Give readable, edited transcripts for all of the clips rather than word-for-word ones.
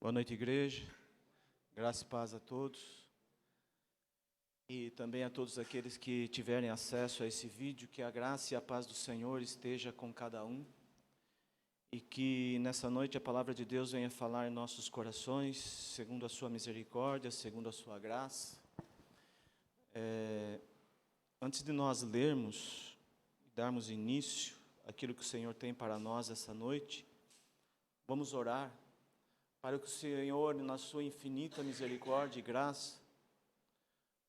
Boa noite, igreja. Graça e paz a todos. E também a todos aqueles que tiverem acesso a esse vídeo, que a graça e a paz do Senhor esteja com cada um. E que nessa noite a palavra de Deus venha falar em nossos corações, segundo a sua misericórdia, segundo a sua graça. Antes de nós lermos e darmos início àquilo que o Senhor tem para nós essa noite, vamos orar para que o Senhor, na sua infinita misericórdia e graça,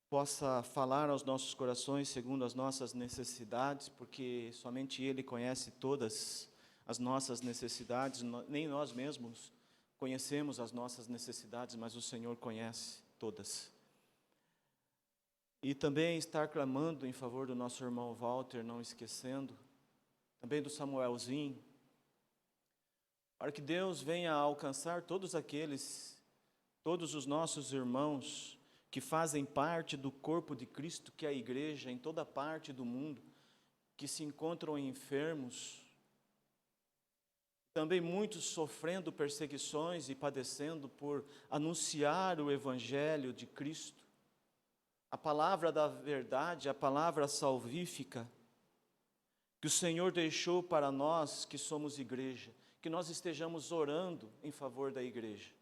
possa falar aos nossos corações segundo as nossas necessidades, porque somente Ele conhece todas as nossas necessidades, nem nós mesmos conhecemos as nossas necessidades, mas o Senhor conhece todas. E também estar clamando em favor do nosso irmão Walter, não esquecendo, também do Samuelzinho, para que Deus venha a alcançar todos os nossos irmãos que fazem parte do corpo de Cristo, que é a igreja, em toda parte do mundo, que se encontram enfermos, também muitos sofrendo perseguições e padecendo por anunciar o Evangelho de Cristo, a palavra da verdade, a palavra salvífica, que o Senhor deixou para nós que somos igreja, que nós estejamos orando em favor da igreja.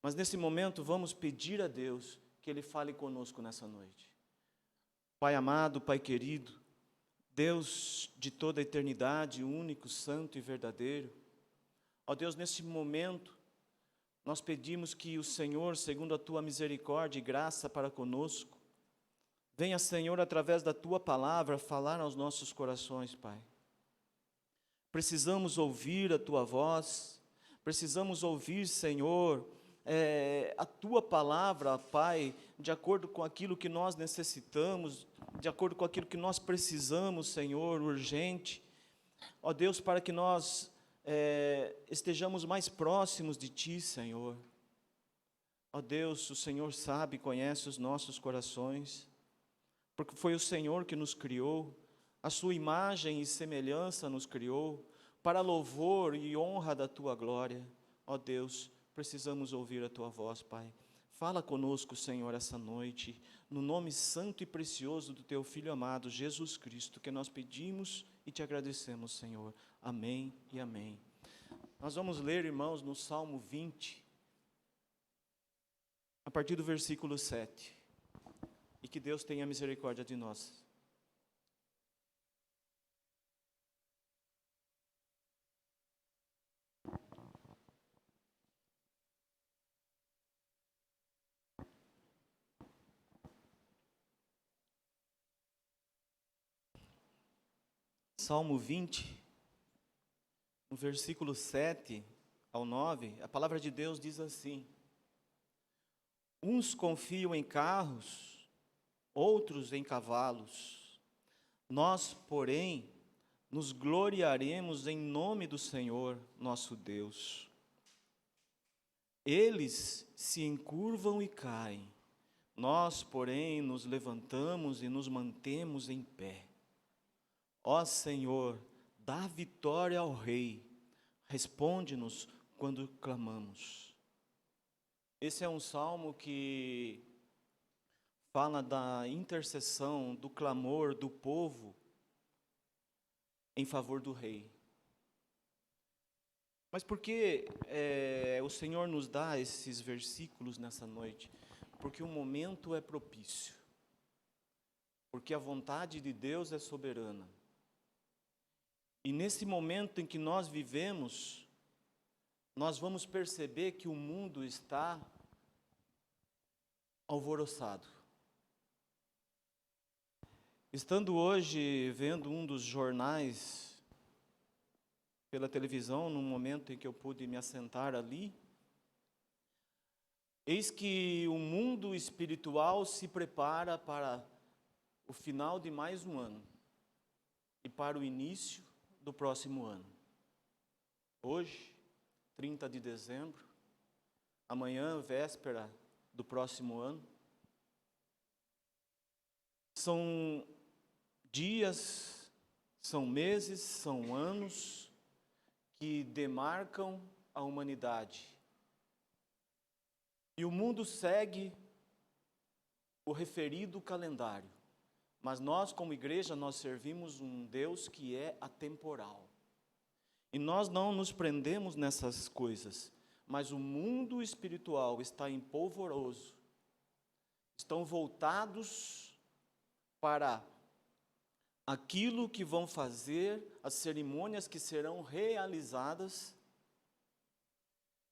Mas nesse momento vamos pedir a Deus que Ele fale conosco nessa noite. Pai amado, Pai querido, Deus de toda a eternidade, único, santo e verdadeiro, ó Deus, nesse momento nós pedimos que o Senhor, segundo a Tua misericórdia e graça para conosco, venha, Senhor, através da Tua palavra, falar aos nossos corações, Pai. Precisamos ouvir a Tua voz, precisamos ouvir, Senhor, a Tua palavra, Pai, de acordo com aquilo que nós necessitamos, de acordo com aquilo que nós precisamos, Senhor, urgente. Ó Deus, para que nós estejamos mais próximos de Ti, Senhor. Ó Deus, o Senhor sabe, conhece os nossos corações, porque foi o Senhor que nos criou, a Sua imagem e semelhança nos criou, para louvor e honra da Tua glória. Ó Deus, precisamos ouvir a Tua voz, Pai. Fala conosco, Senhor, essa noite, no nome santo e precioso do Teu Filho amado, Jesus Cristo, que nós pedimos e Te agradecemos, Senhor. Amém e amém. Nós vamos ler, irmãos, no Salmo 20, a partir do versículo 7. E que Deus tenha misericórdia de nós. Salmo 20, no versículo 7 ao 9, a palavra de Deus diz assim: uns confiam em carros, outros em cavalos. Nós, porém, nos gloriaremos em nome do Senhor, nosso Deus. Eles se encurvam e caem, nós, porém, nos levantamos e nos mantemos em pé. Ó Senhor, dá vitória ao Rei, responde-nos quando clamamos. Esse é um salmo que fala da intercessão, do clamor do povo em favor do Rei. Mas por que o Senhor nos dá esses versículos nessa noite? Porque o momento é propício, porque a vontade de Deus é soberana. E nesse momento em que nós vivemos, nós vamos perceber que o mundo está alvoroçado. Estando hoje vendo um dos jornais pela televisão, num momento em que eu pude me assentar ali, eis que o mundo espiritual se prepara para o final de mais um ano e para o início do próximo ano. Hoje, 30 de dezembro, amanhã, véspera do próximo ano. São dias, são meses, são anos que demarcam a humanidade E o mundo segue o referido calendário. Mas nós, como igreja, nós servimos um Deus que é atemporal. E nós não nos prendemos nessas coisas. Mas o mundo espiritual está em polvoroso. Estão voltados para aquilo que vão fazer, as cerimônias que serão realizadas.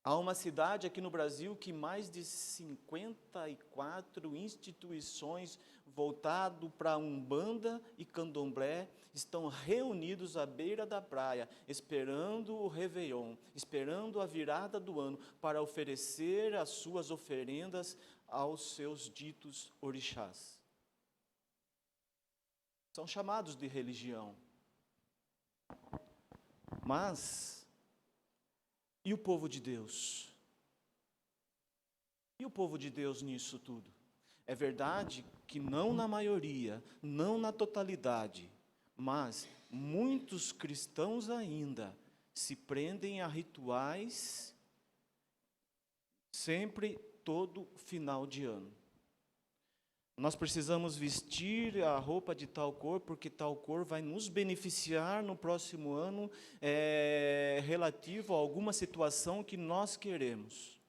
Há uma cidade aqui no Brasil que mais de 54 instituições voltado para Umbanda e Candomblé estão reunidos à beira da praia, esperando o Réveillon, esperando a virada do ano, para oferecer as suas oferendas aos seus ditos orixás. São chamados de religião. Mas, e o povo de Deus? E o povo de Deus nisso tudo? É verdade que não na maioria, não na totalidade, mas muitos cristãos ainda se prendem a rituais sempre, todo final de ano. Nós precisamos vestir a roupa de tal cor, porque tal cor vai nos beneficiar no próximo ano, relativo a alguma situação que nós queremos.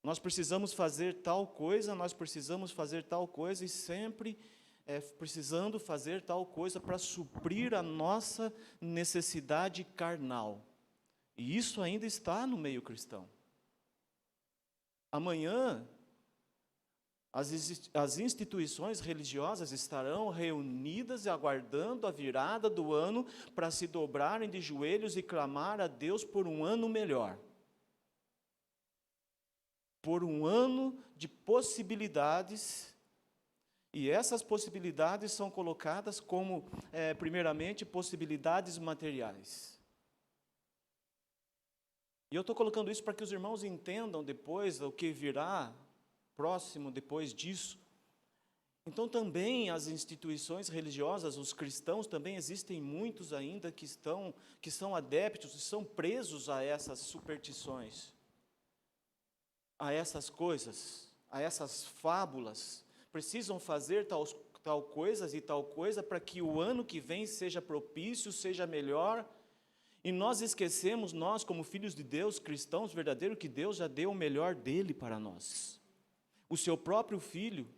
Nós precisamos fazer tal coisa, nós precisamos fazer tal coisa, e sempre precisando fazer tal coisa para suprir a nossa necessidade carnal. E isso ainda está no meio cristão. Amanhã, as instituições religiosas estarão reunidas e aguardando a virada do ano para se dobrarem de joelhos e clamar a Deus por um ano melhor. Por um ano de possibilidades, e essas possibilidades são colocadas como, primeiramente, possibilidades materiais. E eu estou colocando isso para que os irmãos entendam depois o que virá próximo depois disso. Então também as instituições religiosas, os cristãos, também existem muitos ainda que são adeptos e são presos a essas superstições, a essas coisas, a essas fábulas. Precisam fazer tal coisas e tal coisa para que o ano que vem seja propício, seja melhor. E nós esquecemos, nós como filhos de Deus, cristãos verdadeiros, que Deus já deu o melhor dele para nós. O seu próprio Filho,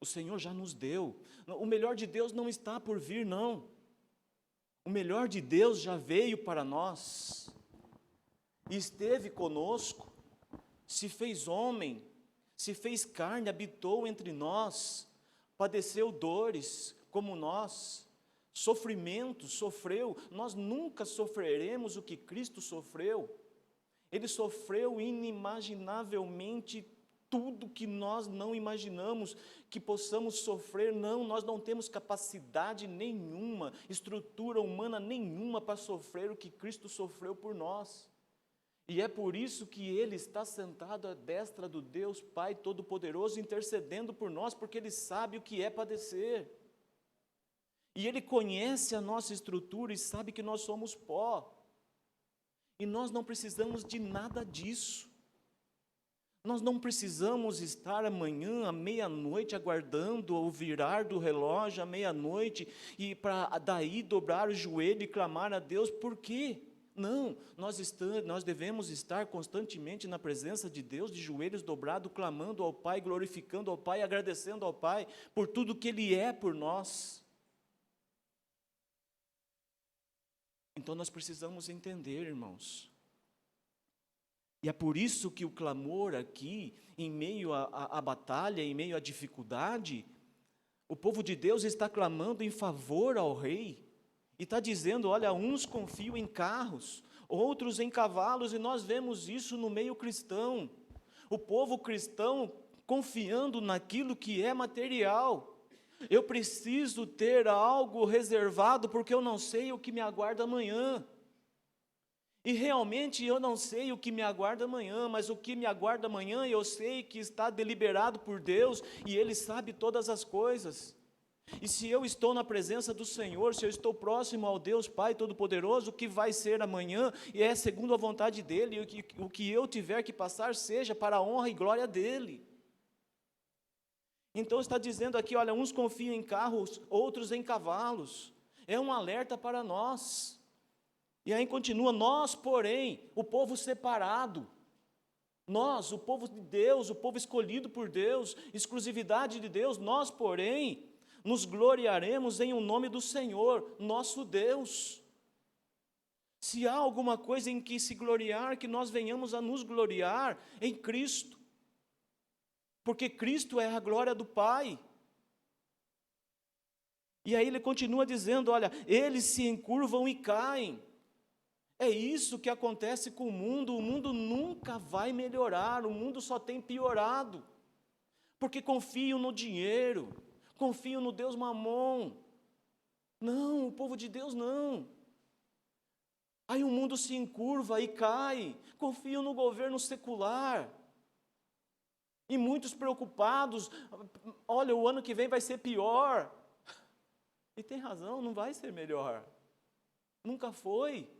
o Senhor já nos deu. O melhor de Deus não está por vir, não. O melhor de Deus já veio para nós. E esteve conosco, se fez homem, se fez carne, habitou entre nós, padeceu dores como nós, sofrimento, sofreu. Nós nunca sofreremos o que Cristo sofreu. Ele sofreu inimaginavelmente tudo que nós não imaginamos que possamos sofrer. Não, nós não temos capacidade nenhuma, estrutura humana nenhuma para sofrer o que Cristo sofreu por nós. E é por isso que Ele está sentado à destra do Deus Pai Todo-Poderoso, intercedendo por nós, porque Ele sabe o que é padecer. E Ele conhece a nossa estrutura e sabe que nós somos pó. E nós não precisamos de nada disso. Nós não precisamos estar amanhã à meia-noite aguardando o virar do relógio à meia-noite e para daí dobrar o joelho e clamar a Deus. Por quê? Não, nós devemos estar constantemente na presença de Deus, de joelhos dobrados, clamando ao Pai, glorificando ao Pai, agradecendo ao Pai por tudo que Ele é por nós. Então nós precisamos entender, irmãos. E é por isso que o clamor aqui, em meio à batalha, em meio à dificuldade, o povo de Deus está clamando em favor ao rei, e está dizendo, olha, uns confiam em carros, outros em cavalos, e nós vemos isso no meio cristão, o povo cristão confiando naquilo que é material. Eu preciso ter algo reservado, porque eu não sei o que me aguarda amanhã. E realmente eu não sei o que me aguarda amanhã, mas o que me aguarda amanhã eu sei que está deliberado por Deus, e Ele sabe todas as coisas. E se eu estou na presença do Senhor, se eu estou próximo ao Deus Pai Todo-Poderoso, o que vai ser amanhã, e é segundo a vontade dEle, e o que eu tiver que passar, seja para a honra e glória dEle. Então está dizendo aqui, olha, uns confiam em carros, outros em cavalos. É um alerta para nós. E aí continua, nós, porém, o povo separado, nós, o povo de Deus, o povo escolhido por Deus, exclusividade de Deus, nós, porém, nos gloriaremos em o nome do Senhor, nosso Deus. Se há alguma coisa em que se gloriar, que nós venhamos a nos gloriar em Cristo, porque Cristo é a glória do Pai. E aí ele continua dizendo, olha, eles se encurvam e caem. É isso que acontece com o mundo nunca vai melhorar, o mundo só tem piorado, porque confiam no dinheiro, confiam no Deus Mamon. Não, o povo de Deus não. Aí o mundo se encurva e cai, confiam no governo secular. E muitos preocupados, olha, o ano que vem vai ser pior. E tem razão, não vai ser melhor. Nunca foi.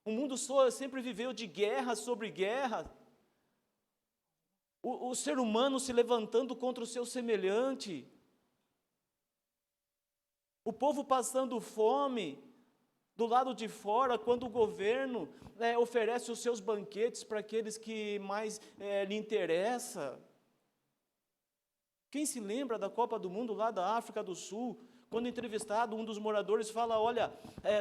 O mundo sempre viveu de guerra sobre guerra. O ser humano se levantando contra o seu semelhante. O povo passando fome do lado de fora, quando o governo oferece os seus banquetes para aqueles que mais lhe interessa. Quem se lembra da Copa do Mundo lá da África do Sul, quando entrevistado, um dos moradores fala, olha,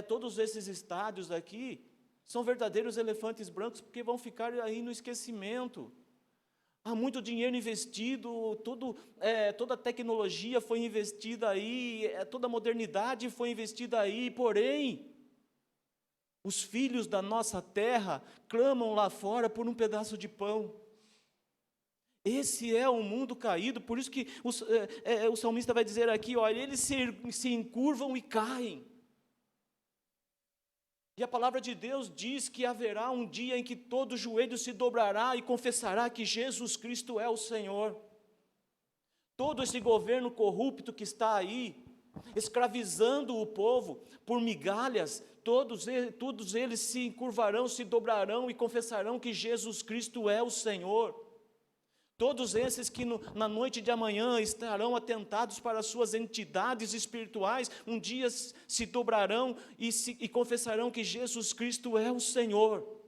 todos esses estádios aqui são verdadeiros elefantes brancos, porque vão ficar aí no esquecimento. Há muito dinheiro investido, toda a tecnologia foi investida aí, toda a modernidade foi investida aí, porém, os filhos da nossa terra clamam lá fora por um pedaço de pão. Esse é o mundo caído, por isso que o salmista vai dizer aqui, olha, eles se encurvam e caem. E a palavra de Deus diz que haverá um dia em que todo joelho se dobrará e confessará que Jesus Cristo é o Senhor. Todo esse governo corrupto que está aí, escravizando o povo por migalhas, todos eles se encurvarão, se dobrarão e confessarão que Jesus Cristo é o Senhor. Todos esses que na noite de amanhã estarão atentados para as suas entidades espirituais, um dia se dobrarão e confessarão que Jesus Cristo é o Senhor.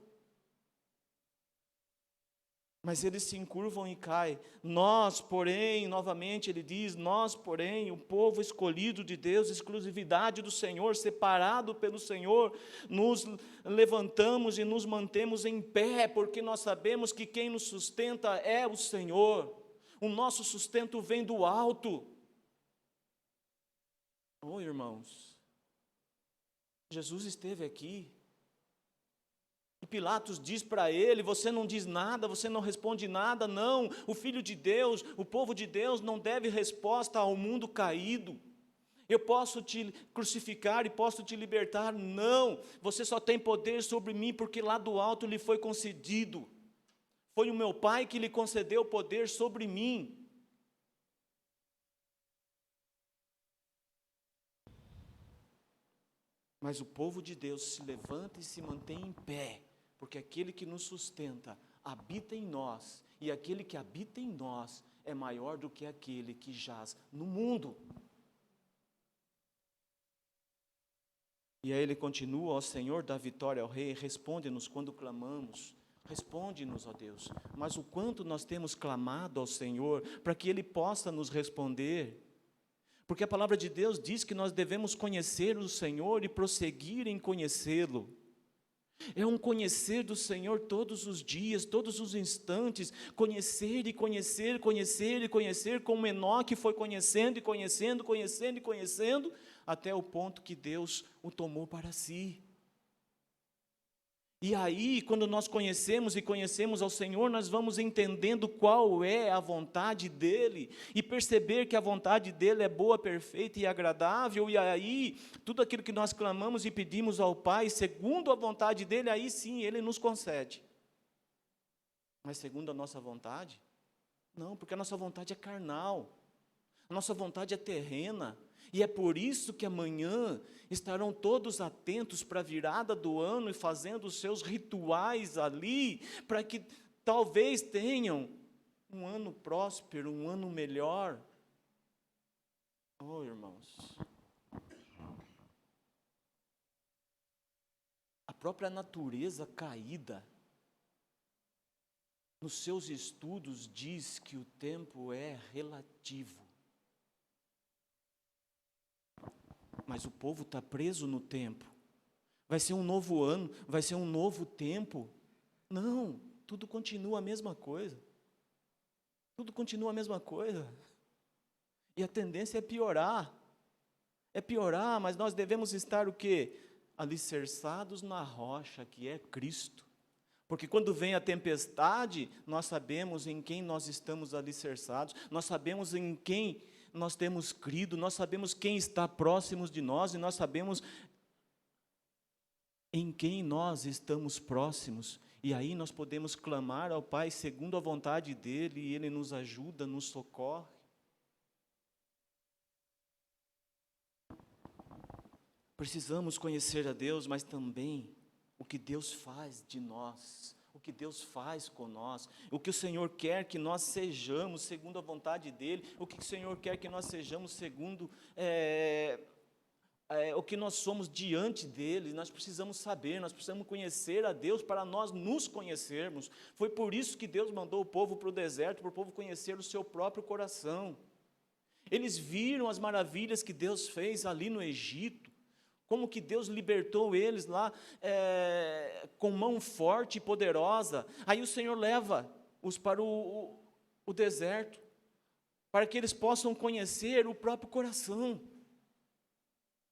Mas eles se encurvam e caem. Nós, porém, novamente ele diz, nós, porém, o povo escolhido de Deus, exclusividade do Senhor, separado pelo Senhor, nos levantamos e nos mantemos em pé, porque nós sabemos que quem nos sustenta é o Senhor. O nosso sustento vem do alto. Oh, irmãos, Jesus esteve aqui. E Pilatos diz para ele, você não diz nada, você não responde nada, não. O Filho de Deus, o povo de Deus não deve resposta ao mundo caído. Eu posso te crucificar e posso te libertar, não. Você só tem poder sobre mim porque lá do alto lhe foi concedido. Foi o meu Pai que lhe concedeu poder sobre mim. Mas o povo de Deus se levanta e se mantém em pé, porque aquele que nos sustenta habita em nós, e aquele que habita em nós é maior do que aquele que jaz no mundo. E aí ele continua, ó Senhor, dá vitória ao Rei, responde-nos quando clamamos, responde-nos, ó Deus, mas o quanto nós temos clamado ao Senhor, para que Ele possa nos responder, porque a palavra de Deus diz que nós devemos conhecer o Senhor e prosseguir em conhecê-lo. É um conhecer do Senhor todos os dias, todos os instantes, conhecer e conhecer, conhecer e conhecer, como Enoque foi conhecendo e conhecendo, conhecendo e conhecendo, até o ponto que Deus o tomou para si. E aí, quando nós conhecemos e conhecemos ao Senhor, nós vamos entendendo qual é a vontade dEle, e perceber que a vontade dEle é boa, perfeita e agradável, e aí, tudo aquilo que nós clamamos e pedimos ao Pai, segundo a vontade dEle, aí sim, Ele nos concede. Mas segundo a nossa vontade? Não, porque a nossa vontade é carnal, a nossa vontade é terrena, E é por isso que amanhã estarão todos atentos para a virada do ano e fazendo os seus rituais ali, para que talvez tenham um ano próspero, um ano melhor. Oh, irmãos, a própria natureza caída, nos seus estudos, diz que o tempo é relativo. Mas o povo está preso no tempo. Vai ser um novo ano, vai ser um novo tempo. Não, tudo continua a mesma coisa. Tudo continua a mesma coisa. E a tendência é piorar. É piorar, mas nós devemos estar o quê? Alicerçados na rocha, que é Cristo. Porque quando vem a tempestade, nós sabemos em quem nós estamos alicerçados, nós sabemos em quem nós temos crido, nós sabemos quem está próximo de nós, e nós sabemos em quem nós estamos próximos. E aí nós podemos clamar ao Pai segundo a vontade dEle, e Ele nos ajuda, nos socorre. Precisamos conhecer a Deus, mas também o que Deus faz de nós, o que Deus faz com nós, o que o Senhor quer que nós sejamos segundo a vontade dEle, o que o Senhor quer que nós sejamos segundo o que nós somos diante dEle. Nós precisamos saber, nós precisamos conhecer a Deus para nós nos conhecermos. Foi por isso que Deus mandou o povo para o deserto, para o povo conhecer o seu próprio coração. Eles viram as maravilhas que Deus fez ali no Egito, como que Deus libertou eles lá com mão forte e poderosa. Aí o Senhor leva-os para o deserto, para que eles possam conhecer o próprio coração.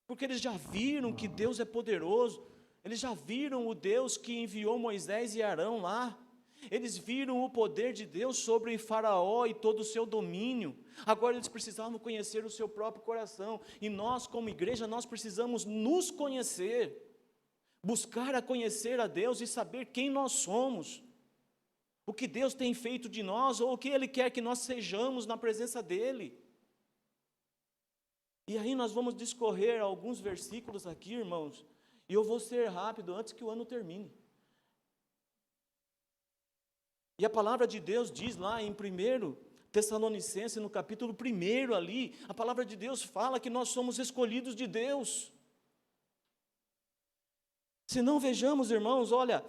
Porque eles já viram que Deus é poderoso, eles já viram o Deus que enviou Moisés e Arão lá. Eles viram o poder de Deus sobre Faraó e todo o seu domínio. Agora eles precisavam conhecer o seu próprio coração. E nós, como igreja, nós precisamos nos conhecer. Buscar a conhecer a Deus e saber quem nós somos. O que Deus tem feito de nós, ou o que Ele quer que nós sejamos na presença dEle. E aí nós vamos discorrer alguns versículos aqui, irmãos. E eu vou ser rápido antes que o ano termine. E a palavra de Deus diz lá em 1 Tessalonicenses, no capítulo 1 ali, a palavra de Deus fala que nós somos escolhidos de Deus. Se não vejamos, irmãos, olha,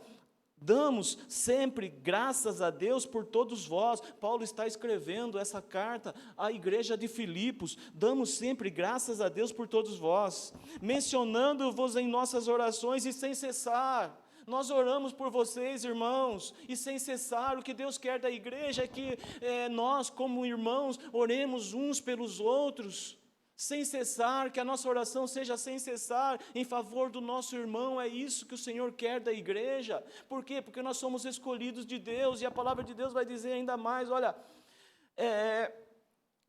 damos sempre graças a Deus por todos vós. Paulo está escrevendo essa carta à igreja de Filipos. Damos sempre graças a Deus por todos vós, mencionando-vos em nossas orações e sem cessar. Nós oramos por vocês, irmãos, e sem cessar. O que Deus quer da igreja é que nós, como irmãos, oremos uns pelos outros, sem cessar, que a nossa oração seja sem cessar, em favor do nosso irmão. É isso que o Senhor quer da igreja. Por quê? Porque nós somos escolhidos de Deus, e a palavra de Deus vai dizer ainda mais, olha,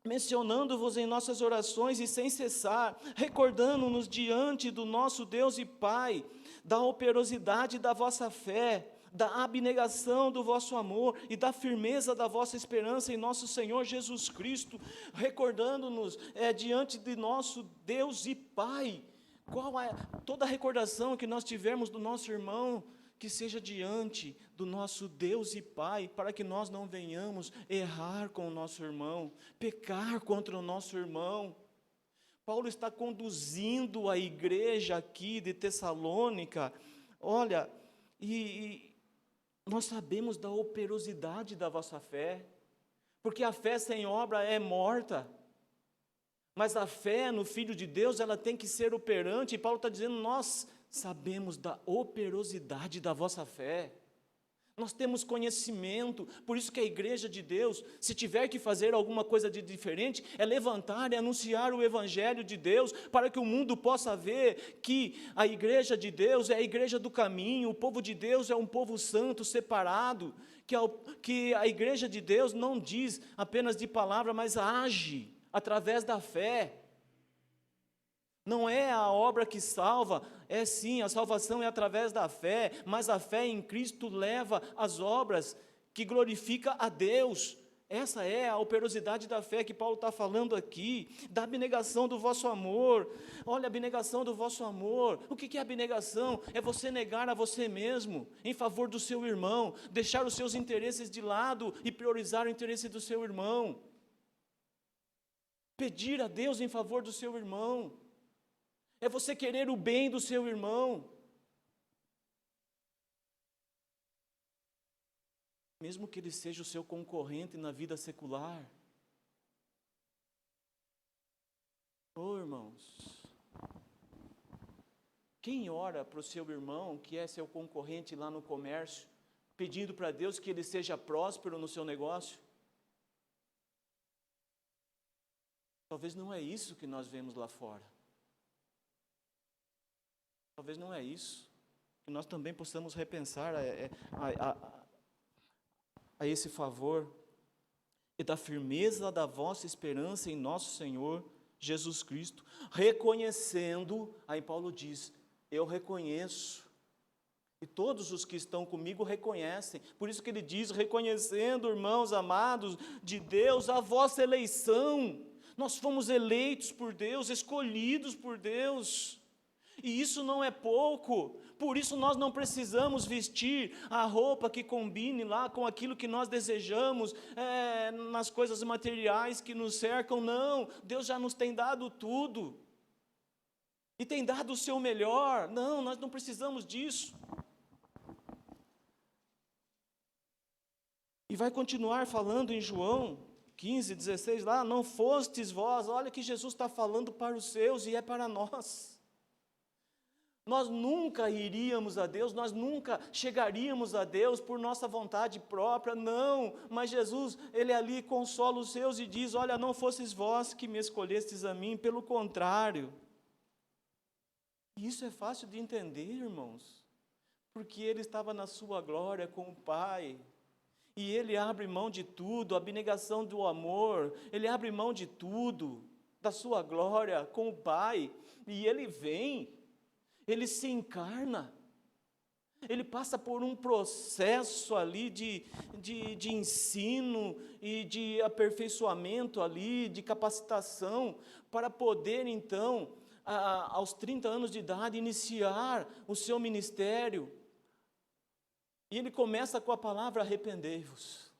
mencionando-vos em nossas orações e sem cessar, recordando-nos diante do nosso Deus e Pai, da operosidade da vossa fé, da abnegação do vosso amor e da firmeza da vossa esperança em nosso Senhor Jesus Cristo, recordando-nos diante de nosso Deus e Pai. Qual é toda a recordação que nós tivermos do nosso irmão, que seja diante do nosso Deus e Pai, para que nós não venhamos errar com o nosso irmão, pecar contra o nosso irmão. Paulo está conduzindo a igreja aqui de Tessalônica, olha, e nós sabemos da operosidade da vossa fé, porque a fé sem obra é morta, mas a fé no Filho de Deus, ela tem que ser operante, e Paulo está dizendo, nós sabemos da operosidade da vossa fé, nós temos conhecimento. Por isso que a igreja de Deus, se tiver que fazer alguma coisa de diferente, é levantar e anunciar o Evangelho de Deus, para que o mundo possa ver que a igreja de Deus é a igreja do caminho, o povo de Deus é um povo santo, separado, que a igreja de Deus não diz apenas de palavra, mas age através da fé. Não é a obra que salva, é sim, a salvação é através da fé, mas a fé em Cristo leva as obras que glorifica a Deus. Essa é a operosidade da fé que Paulo está falando aqui, da abnegação do vosso amor. Olha, a abnegação do vosso amor. O que é abnegação? É você negar a você mesmo em favor do seu irmão, deixar os seus interesses de lado e priorizar o interesse do seu irmão. Pedir a Deus em favor do seu irmão. É você querer o bem do seu irmão. Mesmo que ele seja o seu concorrente na vida secular. Oh, irmãos, quem ora para o seu irmão, que é seu concorrente lá no comércio, pedindo para Deus que ele seja próspero no seu negócio? Talvez não é isso que nós vemos lá fora. Talvez não é isso. Que nós também possamos repensar a esse favor e da firmeza da vossa esperança em nosso Senhor Jesus Cristo, reconhecendo, aí Paulo diz, eu reconheço, e todos os que estão comigo reconhecem, por isso que ele diz, reconhecendo, irmãos amados de Deus, a vossa eleição, nós fomos eleitos por Deus, escolhidos por Deus, e isso não é pouco, por isso nós não precisamos vestir a roupa que combine lá com aquilo que nós desejamos, nas coisas materiais que nos cercam, não, Deus já nos tem dado tudo, e tem dado o seu melhor, não, nós não precisamos disso. E vai continuar falando em João 15, 16 lá, não fostes vós, olha que Jesus está falando para os seus e é para nós. Nós nunca iríamos a Deus, nós nunca chegaríamos a Deus por nossa vontade própria, não, mas Jesus, Ele ali consola os seus e diz, olha, não fosses vós que me escolhestes a mim, pelo contrário. E isso é fácil de entender, irmãos, porque Ele estava na sua glória com o Pai, e Ele abre mão de tudo, a abnegação do amor, Ele abre mão de tudo, da sua glória com o Pai, e Ele vem, Ele se encarna, Ele passa por um processo ali de ensino e de aperfeiçoamento ali, de capacitação, para poder então, aos 30 anos de idade, iniciar o seu ministério. E Ele começa com a palavra arrependei-vos.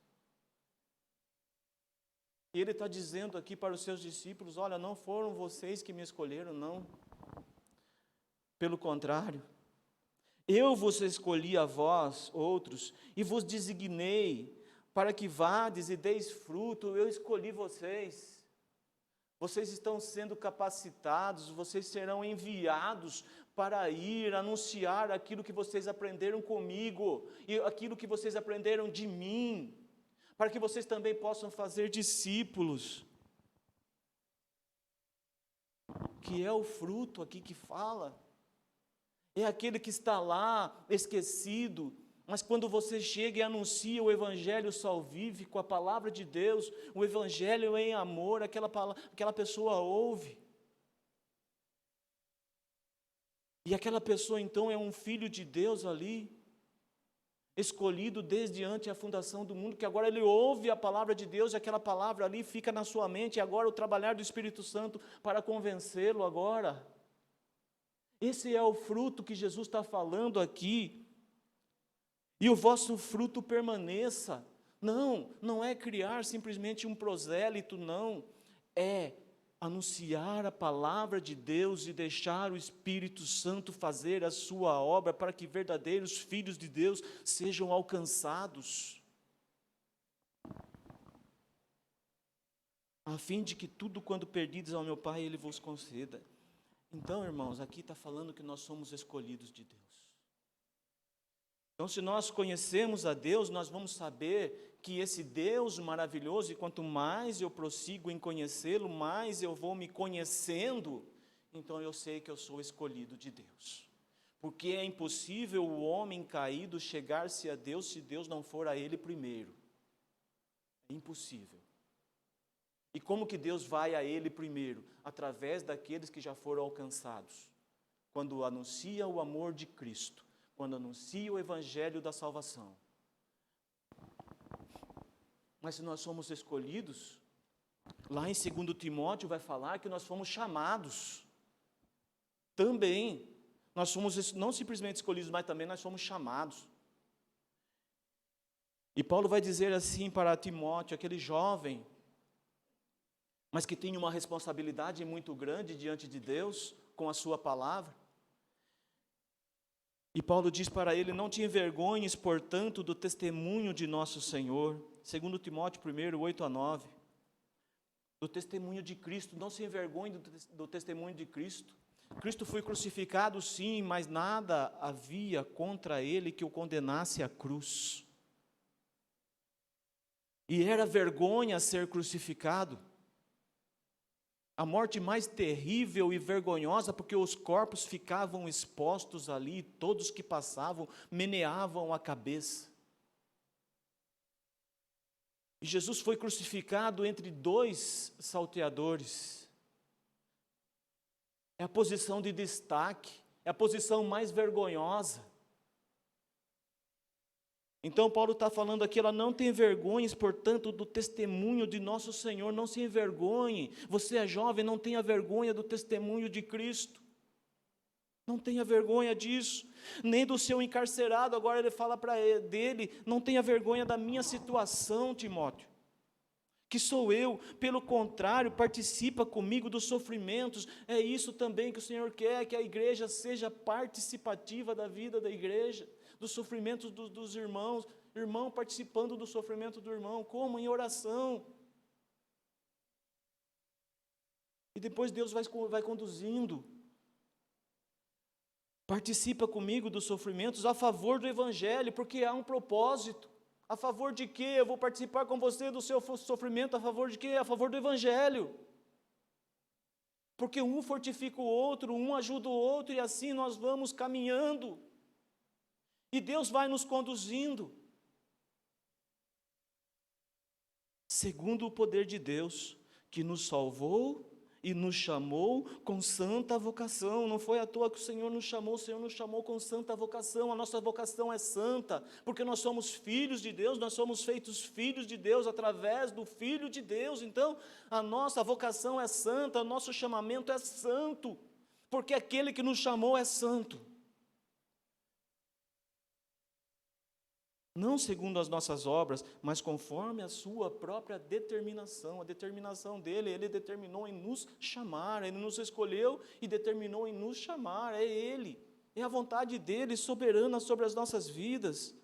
E Ele está dizendo aqui para os seus discípulos, olha, não foram vocês que me escolheram, não. Pelo contrário, eu vos escolhi a vós, outros, e vos designei, para que vades e deis fruto, eu escolhi vocês. Vocês estão sendo capacitados, vocês serão enviados para ir anunciar aquilo que vocês aprenderam comigo, e aquilo que vocês aprenderam de mim, para que vocês também possam fazer discípulos. Que é o fruto aqui que fala. É aquele que está lá, esquecido, mas quando você chega e anuncia o Evangelho salvífico, a palavra de Deus, o Evangelho em amor, aquela pessoa ouve. E aquela pessoa então é um filho de Deus ali, escolhido desde antes a fundação do mundo, que agora ele ouve a palavra de Deus, e aquela palavra ali fica na sua mente, e agora o trabalhar do Espírito Santo para convencê-lo agora. Esse é o fruto que Jesus está falando aqui. E o vosso fruto permaneça. Não é criar simplesmente um prosélito, não. É anunciar a palavra de Deus e deixar o Espírito Santo fazer a sua obra para que verdadeiros filhos de Deus sejam alcançados. A fim de que tudo quando perdidos ao meu Pai, Ele vos conceda. Então, irmãos, aqui está falando que nós somos escolhidos de Deus. Então, se nós conhecemos a Deus, nós vamos saber que esse Deus maravilhoso, e quanto mais eu prossigo em conhecê-lo, mais eu vou me conhecendo, então eu sei que eu sou escolhido de Deus. Porque é impossível o homem caído chegar-se a Deus se Deus não for a ele primeiro. É impossível. E como que Deus vai a ele primeiro? Através daqueles que já foram alcançados. Quando anuncia o amor de Cristo, quando anuncia o Evangelho da salvação. Mas se nós somos escolhidos, lá em 2 Timóteo vai falar que nós fomos chamados. Também, nós somos não simplesmente escolhidos, mas também nós somos chamados. E Paulo vai dizer assim para Timóteo, aquele jovem, mas que tem uma responsabilidade muito grande diante de Deus, com a sua palavra. E Paulo diz para ele: não te envergonhes, portanto, do testemunho de nosso Senhor. 2 Timóteo 1, 8-9. Do testemunho de Cristo, não se envergonhe do testemunho de Cristo. Cristo foi crucificado, sim, mas nada havia contra ele que o condenasse à cruz. E era vergonha ser crucificado. A morte mais terrível e vergonhosa, porque os corpos ficavam expostos ali, todos que passavam meneavam a cabeça. E Jesus foi crucificado entre dois salteadores. É a posição de destaque, é a posição mais vergonhosa. Então Paulo está falando aqui, ela não tem vergonhas, portanto, do testemunho de nosso Senhor, não se envergonhe. Você é jovem, não tenha vergonha do testemunho de Cristo. Não tenha vergonha disso, nem do seu encarcerado. Agora ele fala para dele: não tenha vergonha da minha situação, Timóteo, que sou eu. Pelo contrário, participa comigo dos sofrimentos. É isso também que o Senhor quer, que a igreja seja participativa da vida da igreja, dos sofrimentos dos irmãos, irmão participando do sofrimento do irmão, como? Em oração. E depois Deus vai conduzindo. Participa comigo dos sofrimentos a favor do Evangelho, porque há um propósito. A favor de quê? Eu vou participar com você do seu sofrimento, a favor de quê? A favor do Evangelho. Porque um fortifica o outro, um ajuda o outro, e assim nós vamos caminhando. E Deus vai nos conduzindo. Segundo o poder de Deus, que nos salvou e nos chamou com santa vocação. Não foi à toa que o Senhor nos chamou com santa vocação. A nossa vocação é santa, porque nós somos filhos de Deus, nós somos feitos filhos de Deus através do Filho de Deus. Então, a nossa vocação é santa, o nosso chamamento é santo, porque aquele que nos chamou é santo. Não segundo as nossas obras, mas conforme a sua própria determinação, a determinação dele. Ele determinou em nos chamar, ele nos escolheu e determinou em nos chamar. É ele, é a vontade dele soberana sobre as nossas vidas.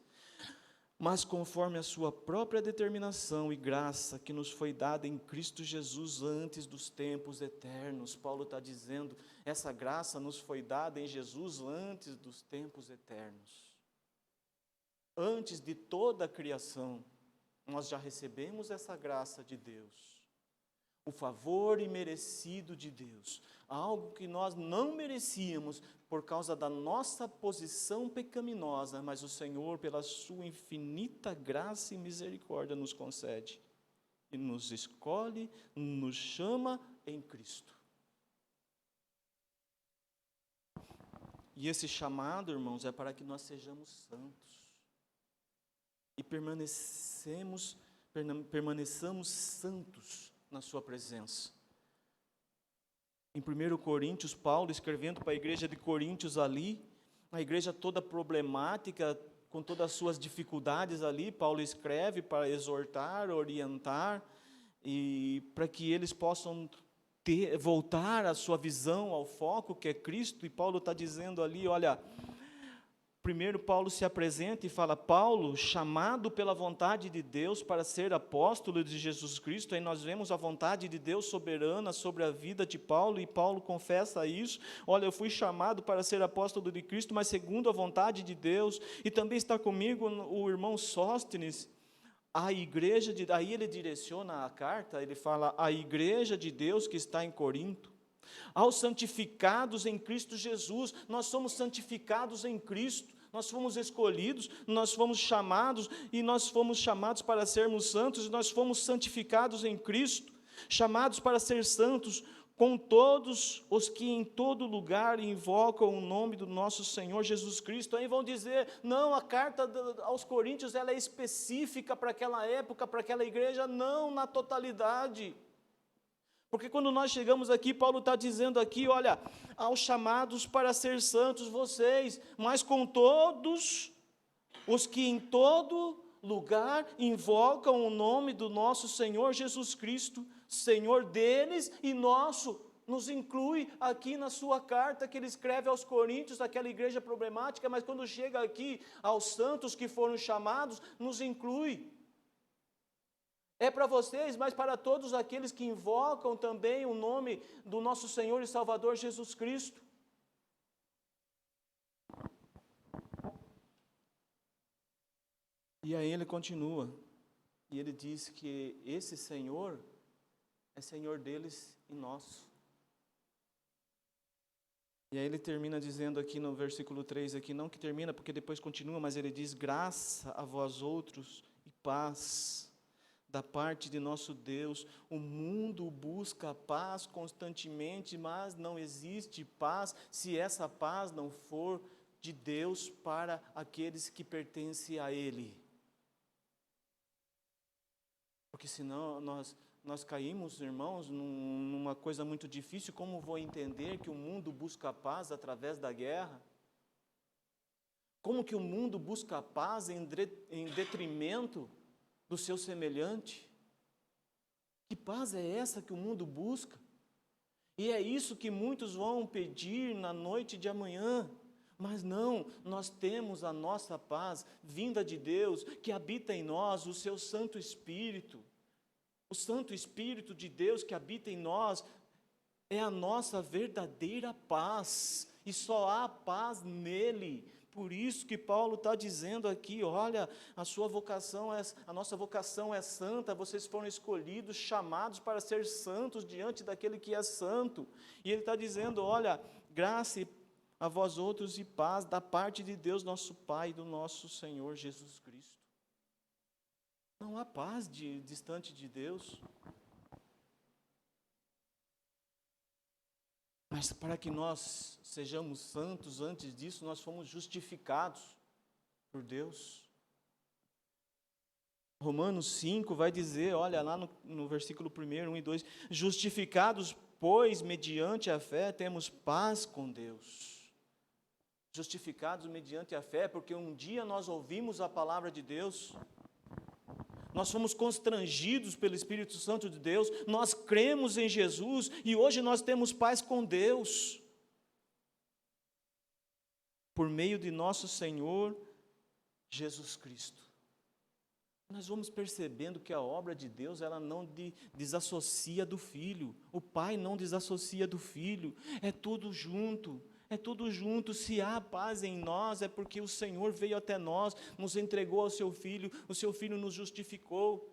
Mas conforme a sua própria determinação e graça que nos foi dada em Cristo Jesus antes dos tempos eternos. Paulo está dizendo, essa graça nos foi dada em Jesus antes dos tempos eternos. Antes de toda a criação, nós já recebemos essa graça de Deus, o favor imerecido de Deus, algo que nós não merecíamos por causa da nossa posição pecaminosa, mas o Senhor, pela sua infinita graça e misericórdia, nos concede e nos escolhe, nos chama em Cristo. E esse chamado, irmãos, é para que nós sejamos santos. E permaneçamos santos na sua presença. Em 1 Coríntios, Paulo escrevendo para a igreja de Coríntios ali, a igreja toda problemática, com todas as suas dificuldades ali, Paulo escreve para exortar, orientar, e para que eles possam voltar a sua visão ao foco que é Cristo. E Paulo está dizendo ali, olha, primeiro Paulo se apresenta e fala: Paulo, chamado pela vontade de Deus para ser apóstolo de Jesus Cristo. Aí nós vemos a vontade de Deus soberana sobre a vida de Paulo, e Paulo confessa isso: olha, eu fui chamado para ser apóstolo de Cristo, mas segundo a vontade de Deus. E também está comigo o irmão Sóstenes, a igreja aí ele direciona a carta, ele fala: a igreja de Deus que está em Corinto, aos santificados em Cristo Jesus. Nós somos santificados em Cristo, nós fomos escolhidos, nós fomos chamados, e nós fomos chamados para sermos santos, e nós fomos santificados em Cristo, chamados para ser santos, com todos os que em todo lugar invocam o nome do nosso Senhor Jesus Cristo. Aí vão dizer, não, a carta aos Coríntios ela é específica para aquela época, para aquela igreja. Não, na totalidade. Porque quando nós chegamos aqui, Paulo está dizendo aqui, olha, aos chamados para ser santos vocês, mas com todos os que em todo lugar invocam o nome do nosso Senhor Jesus Cristo, Senhor deles e nosso, nos inclui aqui na sua carta que ele escreve aos Coríntios, aquela igreja problemática, mas quando chega aqui aos santos que foram chamados, nos inclui. É para vocês, mas para todos aqueles que invocam também o nome do nosso Senhor e Salvador Jesus Cristo. E aí ele continua, e ele diz que esse Senhor é Senhor deles e nosso. E aí ele termina dizendo aqui no versículo 3, aqui, não que termina, porque depois continua, mas ele diz, graça a vós outros e paz da parte de nosso Deus. O mundo busca paz constantemente, mas não existe paz se essa paz não for de Deus para aqueles que pertencem a Ele. Porque senão nós caímos, irmãos, numa coisa muito difícil. Como vou entender que o mundo busca paz através da guerra? Como que o mundo busca paz em detrimento do seu semelhante? Que paz é essa que o mundo busca? E é isso que muitos vão pedir na noite de amanhã. Mas não, nós temos a nossa paz vinda de Deus, que habita em nós, o seu Santo Espírito. O Santo Espírito de Deus que habita em nós é a nossa verdadeira paz, e só há paz nele. Por isso que Paulo está dizendo aqui, olha, a nossa vocação é santa, vocês foram escolhidos, chamados para ser santos diante daquele que é santo. E ele está dizendo, olha, graça a vós outros e paz da parte de Deus nosso Pai e do nosso Senhor Jesus Cristo. Não há paz distante de Deus. Mas para que nós sejamos santos, antes disso, nós fomos justificados por Deus. Romanos 5 vai dizer, olha lá no versículo 1, 1 e 2, justificados, pois, mediante a fé, temos paz com Deus. Justificados mediante a fé, porque um dia nós ouvimos a palavra de Deus, nós fomos constrangidos pelo Espírito Santo de Deus, nós cremos em Jesus e hoje nós temos paz com Deus. Por meio de nosso Senhor Jesus Cristo. Nós vamos percebendo que a obra de Deus, ela não desassocia do Filho. O Pai não desassocia do Filho. É tudo junto. É tudo junto. Se há paz em nós, é porque o Senhor veio até nós, nos entregou ao seu Filho, o seu Filho nos justificou,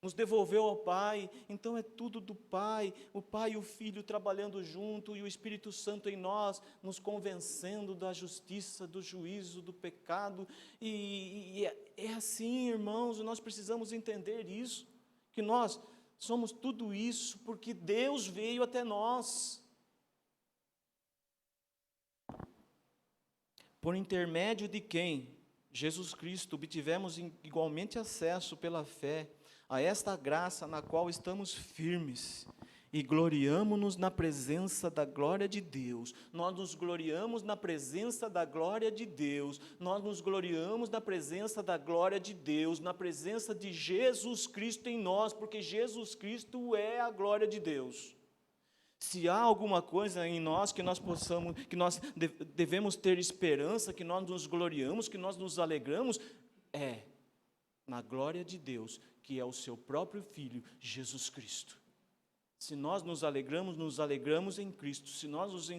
nos devolveu ao Pai. Então é tudo do Pai, o Pai e o Filho trabalhando junto, e o Espírito Santo em nós, nos convencendo da justiça, do juízo, do pecado. E é assim, irmãos, nós precisamos entender isso, que nós somos tudo isso porque Deus veio até nós. Por intermédio de quem? Jesus Cristo, obtivemos igualmente acesso pela fé a esta graça na qual estamos firmes e gloriamo-nos na presença da glória de Deus. Nós nos gloriamos na presença da glória de Deus. Nós nos gloriamos na presença da glória de Deus, na presença de Jesus Cristo em nós, porque Jesus Cristo é a glória de Deus. Se há alguma coisa em nós que nós devemos ter esperança, que nós nos gloriamos, que nós nos alegramos, é na glória de Deus, que é o seu próprio Filho, Jesus Cristo. Se nós nos alegramos em Cristo. Se nós nos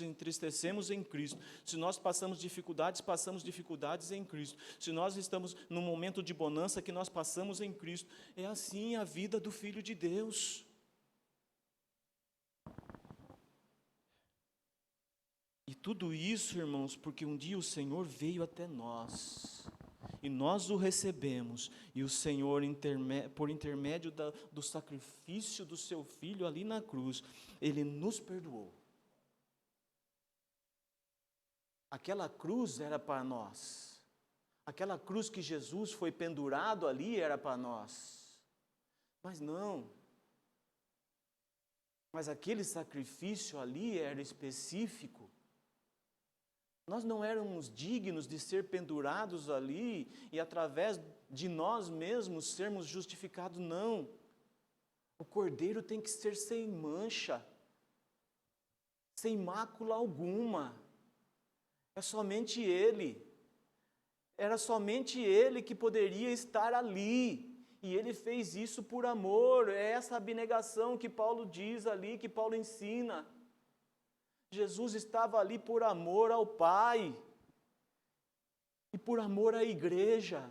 entristecemos em Cristo. Se nós passamos dificuldades em Cristo. Se nós estamos num momento de bonança, que nós passamos em Cristo. É assim a vida do Filho de Deus. E tudo isso, irmãos, porque um dia o Senhor veio até nós e nós o recebemos, e o Senhor, por intermédio do sacrifício do seu Filho ali na cruz, Ele nos perdoou. Aquela cruz era para nós. Aquela cruz que Jesus foi pendurado ali era para nós. Mas não. Mas aquele sacrifício ali era específico. Nós não éramos dignos de ser pendurados ali e através de nós mesmos sermos justificados, não. O cordeiro tem que ser sem mancha, sem mácula alguma. É somente ele. Era somente ele que poderia estar ali. E ele fez isso por amor. É essa abnegação que Paulo diz ali, que Paulo ensina. Jesus estava ali por amor ao Pai e por amor à igreja.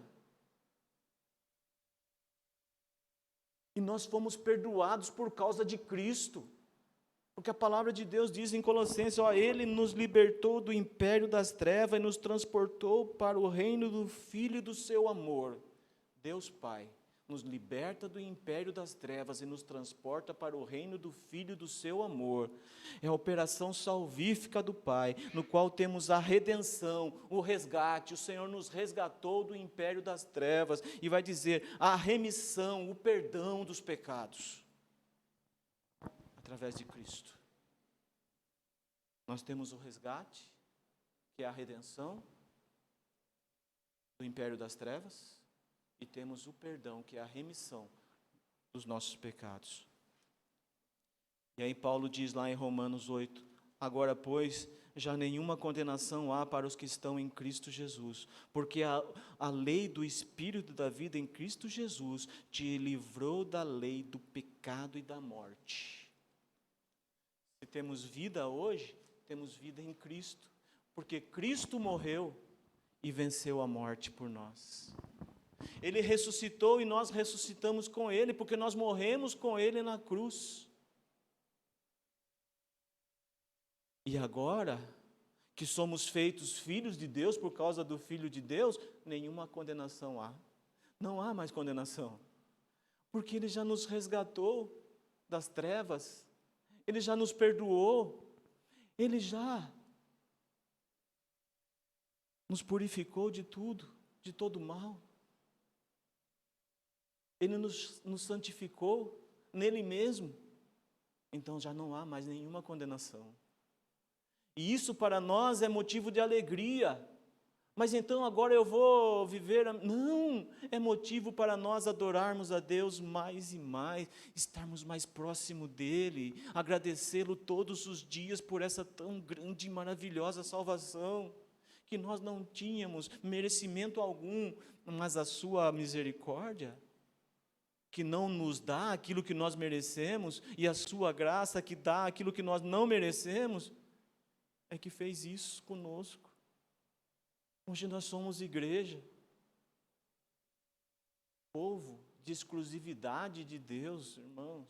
E nós fomos perdoados por causa de Cristo. Porque a palavra de Deus diz em Colossenses, Ele nos libertou do império das trevas e nos transportou para o reino do Filho do seu amor. Deus Pai nos liberta do império das trevas e nos transporta para o reino do Filho do seu amor. É a operação salvífica do Pai, no qual temos a redenção, o resgate. O Senhor nos resgatou do império das trevas e vai dizer a remissão, o perdão dos pecados, através de Cristo. Nós temos o resgate, que é a redenção do império das trevas, e temos o perdão, que é a remissão dos nossos pecados. E aí Paulo diz lá em Romanos 8, agora, pois, já nenhuma condenação há para os que estão em Cristo Jesus, porque a lei do Espírito da vida em Cristo Jesus te livrou da lei do pecado e da morte. Se temos vida hoje, temos vida em Cristo, porque Cristo morreu e venceu a morte por nós. Ele ressuscitou e nós ressuscitamos com Ele, porque nós morremos com Ele na cruz. E agora, que somos feitos filhos de Deus por causa do Filho de Deus, nenhuma condenação há. Não há mais condenação, porque Ele já nos resgatou das trevas, Ele já nos perdoou, Ele já nos purificou de tudo, de todo mal. Ele nos santificou nele mesmo. Então já não há mais nenhuma condenação. E isso para nós é motivo de alegria. Mas então agora eu vou viver... Não, é motivo para nós adorarmos a Deus mais e mais, estarmos mais próximo dEle, agradecê-lo todos os dias por essa tão grande e maravilhosa salvação, que nós não tínhamos merecimento algum, mas a sua misericórdia, que não nos dá aquilo que nós merecemos, e a sua graça que dá aquilo que nós não merecemos, é que fez isso conosco. Hoje nós somos igreja, povo de exclusividade de Deus, irmãos.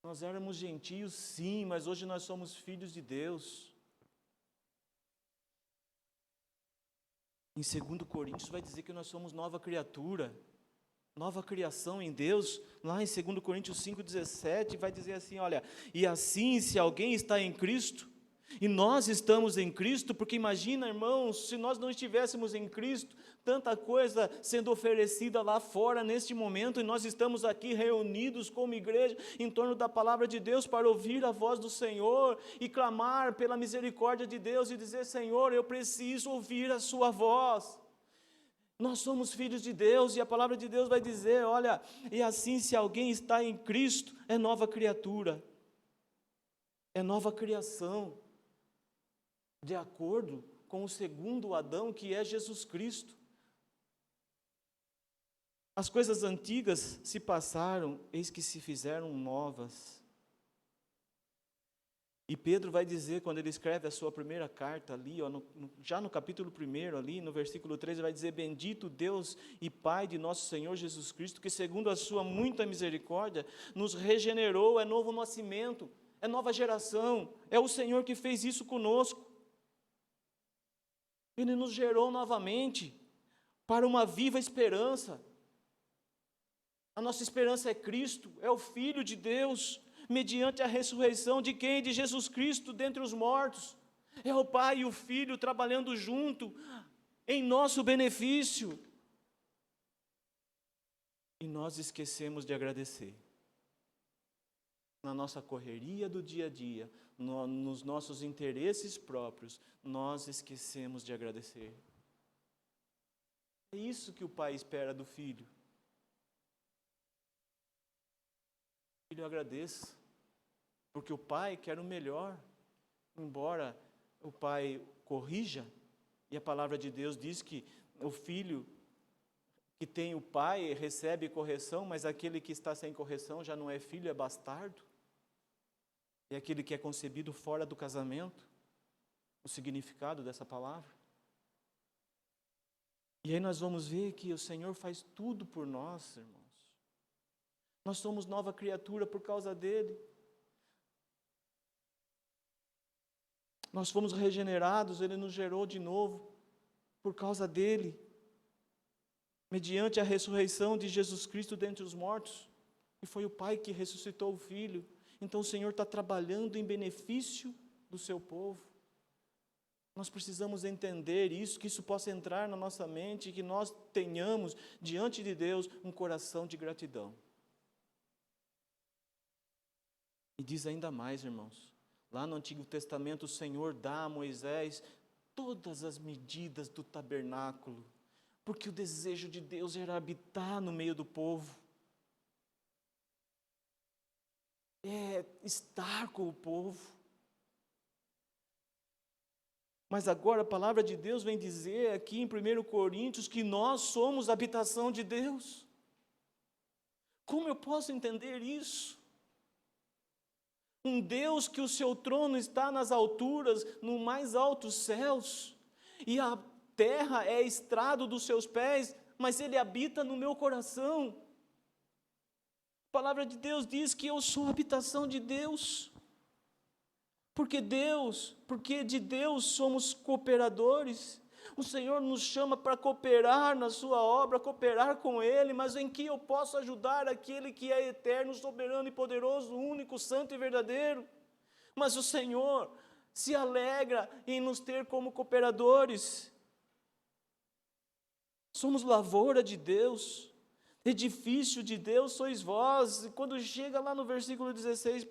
Nós éramos gentios, sim, mas hoje nós somos filhos de Deus. Em 2 Coríntios vai dizer que nós somos nova criatura, nova criação em Deus. Lá em 2 Coríntios 5,17 vai dizer assim, olha, e assim se alguém está em Cristo, e nós estamos em Cristo, porque imagina, irmãos, se nós não estivéssemos em Cristo, tanta coisa sendo oferecida lá fora neste momento, e nós estamos aqui reunidos como igreja, em torno da palavra de Deus, para ouvir a voz do Senhor, e clamar pela misericórdia de Deus, e dizer, Senhor, eu preciso ouvir a sua voz. Nós somos filhos de Deus, e a palavra de Deus vai dizer, olha, e assim se alguém está em Cristo, é nova criatura, é nova criação, de acordo com o segundo Adão, que é Jesus Cristo. As coisas antigas se passaram, eis que se fizeram novas. E Pedro vai dizer, quando ele escreve a sua primeira carta ali, já no capítulo 1, ali no versículo 3, ele vai dizer, bendito Deus e Pai de nosso Senhor Jesus Cristo, que segundo a sua muita misericórdia, nos regenerou, é novo nascimento, é nova geração, é o Senhor que fez isso conosco. Ele nos gerou novamente para uma viva esperança. A nossa esperança é Cristo, é o Filho de Deus, mediante a ressurreição de quem? De Jesus Cristo dentre os mortos. É o Pai e o Filho trabalhando junto, em nosso benefício. E nós esquecemos de agradecer. Na nossa correria do dia a dia, nos nossos interesses próprios, nós esquecemos de agradecer. É isso que o Pai espera do Filho. O Filho agradeça, porque o Pai quer o melhor, embora o Pai corrija, e a palavra de Deus diz que o Filho que tem o Pai recebe correção, mas aquele que está sem correção já não é filho, é bastardo. É aquele que é concebido fora do casamento, o significado dessa palavra. E aí nós vamos ver que o Senhor faz tudo por nós, irmãos. Nós somos nova criatura por causa dele. Nós fomos regenerados, ele nos gerou de novo por causa dele. Mediante a ressurreição de Jesus Cristo dentre os mortos. E foi o Pai que ressuscitou o Filho. Então o Senhor está trabalhando em benefício do seu povo. Nós precisamos entender isso, que isso possa entrar na nossa mente, que nós tenhamos diante de Deus um coração de gratidão. E diz ainda mais, irmãos, lá no Antigo Testamento o Senhor dá a Moisés todas as medidas do tabernáculo, porque o desejo de Deus era habitar no meio do povo. É estar com o povo. Mas agora a palavra de Deus vem dizer aqui em 1 Coríntios que nós somos a habitação de Deus. Como eu posso entender isso? Um Deus que o seu trono está nas alturas, no mais altos céus, e a terra é estrado dos seus pés, mas ele habita no meu coração. A palavra de Deus diz que eu sou a habitação de Deus. Porque de Deus somos cooperadores. O Senhor nos chama para cooperar na sua obra, cooperar com Ele, mas em que eu posso ajudar aquele que é eterno, soberano e poderoso, único, santo e verdadeiro. Mas o Senhor se alegra em nos ter como cooperadores. Somos lavoura de Deus, edifício de Deus sois vós. E quando chega lá no versículo 16,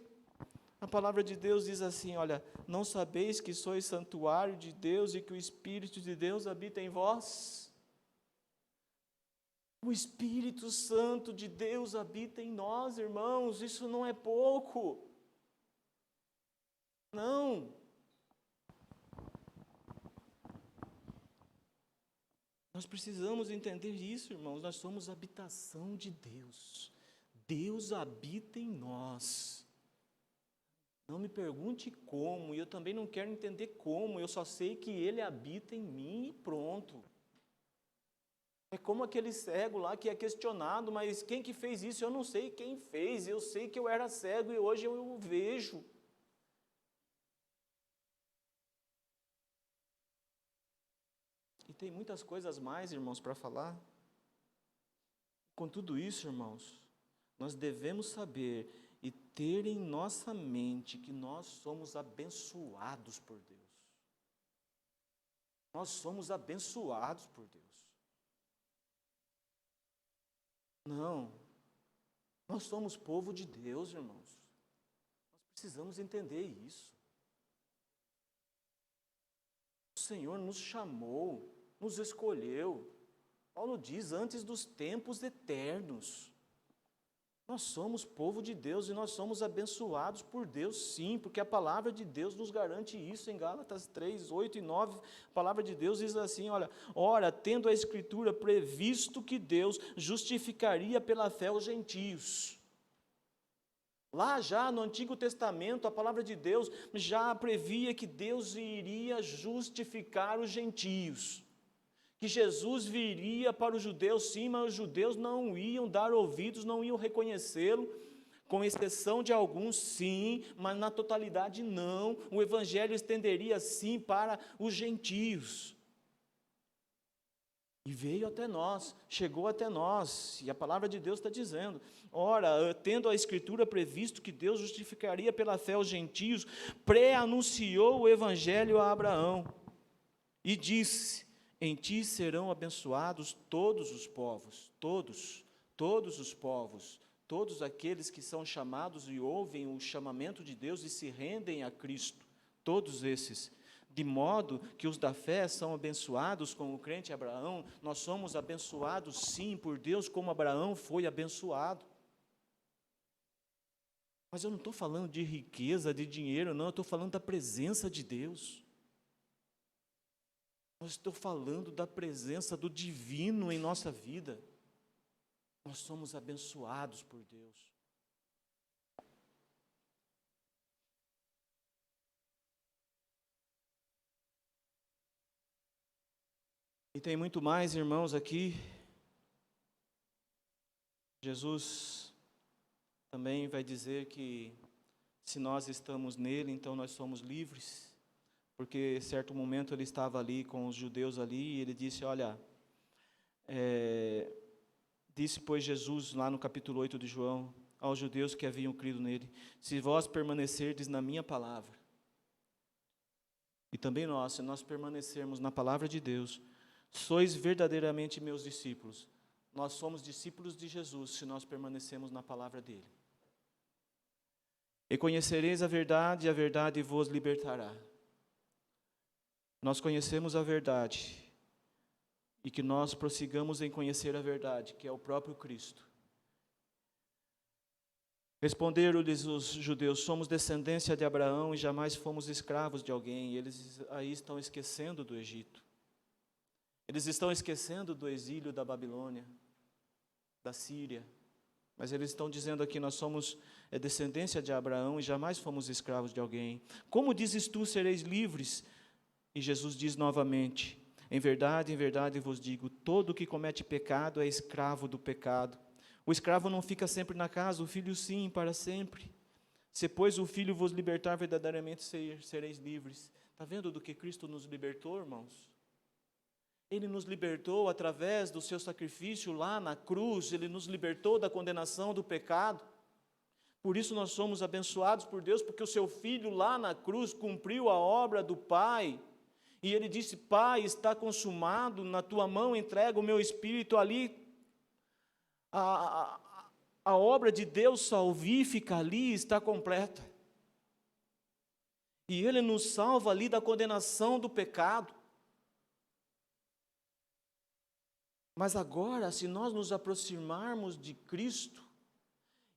a palavra de Deus diz assim, olha, não sabeis que sois santuário de Deus e que o Espírito de Deus habita em vós? O Espírito Santo de Deus habita em nós, irmãos, isso não é pouco. Não. Nós precisamos entender isso, irmãos, nós somos habitação de Deus. Deus habita em nós. Não me pergunte como, e eu também não quero entender como, eu só sei que Ele habita em mim e pronto. É como aquele cego lá que é questionado, mas quem que fez isso? Eu não sei quem fez, eu sei que eu era cego e hoje eu o vejo. E tem muitas coisas mais, irmãos, para falar. Com tudo isso, irmãos, nós devemos saber e ter em nossa mente que nós somos abençoados por Deus. Nós somos abençoados por Deus. Não, nós somos povo de Deus, irmãos. Nós precisamos entender isso. O Senhor nos chamou, nos escolheu. Paulo diz, antes dos tempos eternos. Nós somos povo de Deus e nós somos abençoados por Deus, sim, porque a palavra de Deus nos garante isso em Gálatas 3, 8 e 9. A palavra de Deus diz assim, olha, ora, tendo a Escritura previsto que Deus justificaria pela fé os gentios. Lá já no Antigo Testamento, a palavra de Deus já previa que Deus iria justificar os gentios. Que Jesus viria para os judeus, sim, mas os judeus não iam dar ouvidos, não iam reconhecê-lo, com exceção de alguns, sim, mas na totalidade não. O evangelho estenderia, sim, para os gentios. E veio até nós, chegou até nós, e a palavra de Deus está dizendo: ora, tendo a Escritura previsto que Deus justificaria pela fé os gentios, pré-anunciou o Evangelho a Abraão, e disse: em ti serão abençoados todos os povos, todos os povos, todos aqueles que são chamados e ouvem o chamamento de Deus e se rendem a Cristo, todos esses. De modo que os da fé são abençoados com o crente Abraão. Nós somos abençoados sim por Deus, como Abraão foi abençoado. Mas eu não estou falando de riqueza, de dinheiro, não, eu estou falando da presença de Deus. Eu estou falando da presença do divino em nossa vida. Nós somos abençoados por Deus. E tem muito mais, irmãos, aqui. Jesus também vai dizer que se nós estamos nele, então nós somos livres, porque em certo momento ele estava ali com os judeus ali, e ele disse, olha, disse pois Jesus lá no capítulo 8 de João, aos judeus que haviam crido nele, se vós permanecerdes na minha palavra, e também nós, se nós permanecermos na palavra de Deus, sois verdadeiramente meus discípulos. Nós somos discípulos de Jesus se nós permanecemos na palavra dele. E conhecereis a verdade vos libertará. Nós conhecemos a verdade e que nós prossigamos em conhecer a verdade, que é o próprio Cristo. Responderam-lhes os judeus, somos descendência de Abraão e jamais fomos escravos de alguém. E eles aí estão esquecendo do Egito. Eles estão esquecendo do exílio da Babilônia, da Síria. Mas eles estão dizendo aqui, nós somos descendência de Abraão e jamais fomos escravos de alguém. Como dizes tu, sereis livres? E Jesus diz novamente, em verdade vos digo, todo que comete pecado é escravo do pecado. O escravo não fica sempre na casa, o filho sim, para sempre. Se, pois, o filho vos libertar, verdadeiramente sereis livres. Está vendo do que Cristo nos libertou, irmãos? Ele nos libertou através do seu sacrifício lá na cruz, ele nos libertou da condenação do pecado. Por isso nós somos abençoados por Deus, porque o seu Filho lá na cruz cumpriu a obra do Pai. E ele disse, Pai, está consumado, na tua mão entrego o meu espírito. Ali, a obra de Deus salvífica ali está completa. E ele nos salva ali da condenação do pecado. Mas agora, se nós nos aproximarmos de Cristo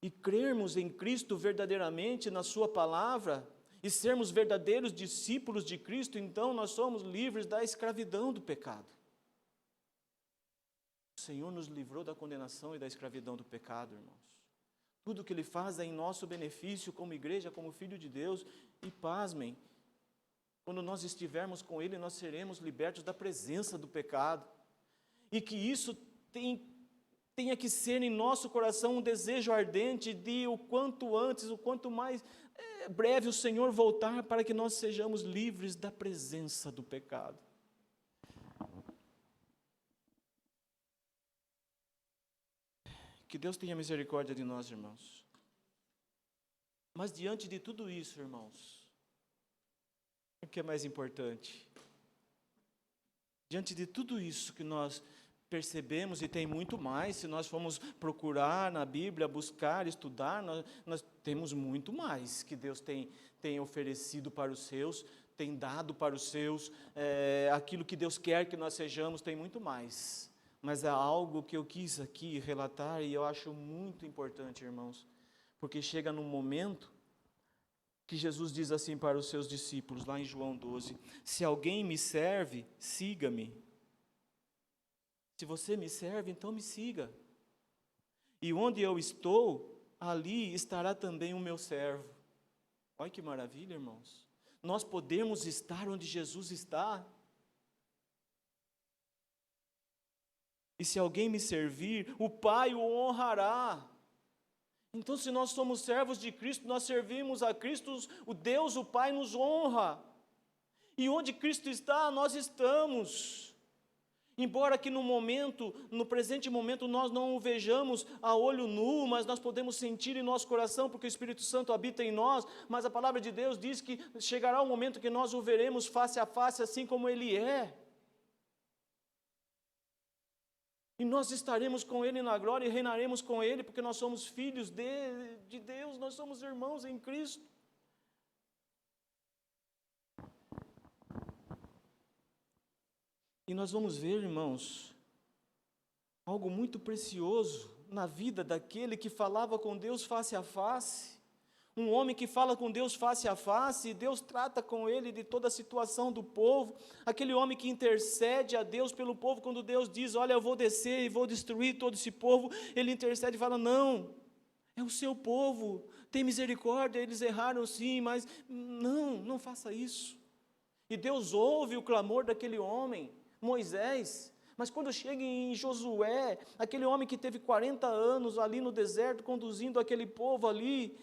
e crermos em Cristo verdadeiramente na sua palavra e sermos verdadeiros discípulos de Cristo, então nós somos livres da escravidão do pecado. O Senhor nos livrou da condenação e da escravidão do pecado, irmãos. Tudo o que Ele faz é em nosso benefício como igreja, como filho de Deus. E pasmem, quando nós estivermos com Ele, nós seremos libertos da presença do pecado. E que isso tenha que ser em nosso coração um desejo ardente de o quanto antes, o quanto mais breve o Senhor voltar, para que nós sejamos livres da presença do pecado. Que Deus tenha misericórdia de nós, irmãos. Mas diante de tudo isso, irmãos, o que é mais importante? Diante de tudo isso que nós percebemos, e tem muito mais, se nós formos procurar na Bíblia, buscar, estudar, nós temos muito mais que Deus tem oferecido para os seus, tem dado para os seus, aquilo que Deus quer que nós sejamos, tem muito mais. Mas é algo que eu quis aqui relatar e eu acho muito importante, irmãos, porque chega num momento que Jesus diz assim para os seus discípulos, lá em João 12, se alguém me serve, siga-me. Se você me serve, então me siga. E onde eu estou, ali estará também o meu servo. Olha que maravilha, irmãos. Nós podemos estar onde Jesus está. E se alguém me servir, o Pai o honrará. Então, se nós somos servos de Cristo, nós servimos a Cristo, o Deus, o Pai, nos honra. E onde Cristo está, nós estamos. Embora que no presente momento, nós não o vejamos a olho nu, mas nós podemos sentir em nosso coração, porque o Espírito Santo habita em nós, mas a palavra de Deus diz que chegará o momento que nós o veremos face a face, assim como Ele é. E nós estaremos com Ele na glória e reinaremos com Ele, porque nós somos filhos de Deus, nós somos irmãos em Cristo. E nós vamos ver, irmãos, algo muito precioso na vida daquele que falava com Deus face a face. Um homem que fala com Deus face a face, e Deus trata com ele de toda a situação do povo. Aquele homem que intercede a Deus pelo povo, quando Deus diz, olha, eu vou descer e vou destruir todo esse povo, ele intercede e fala, não, é o seu povo, tem misericórdia, eles erraram sim, mas não faça isso. E Deus ouve o clamor daquele homem, Moisés. Mas quando chega em Josué, aquele homem que teve 40 anos ali no deserto, conduzindo aquele povo ali,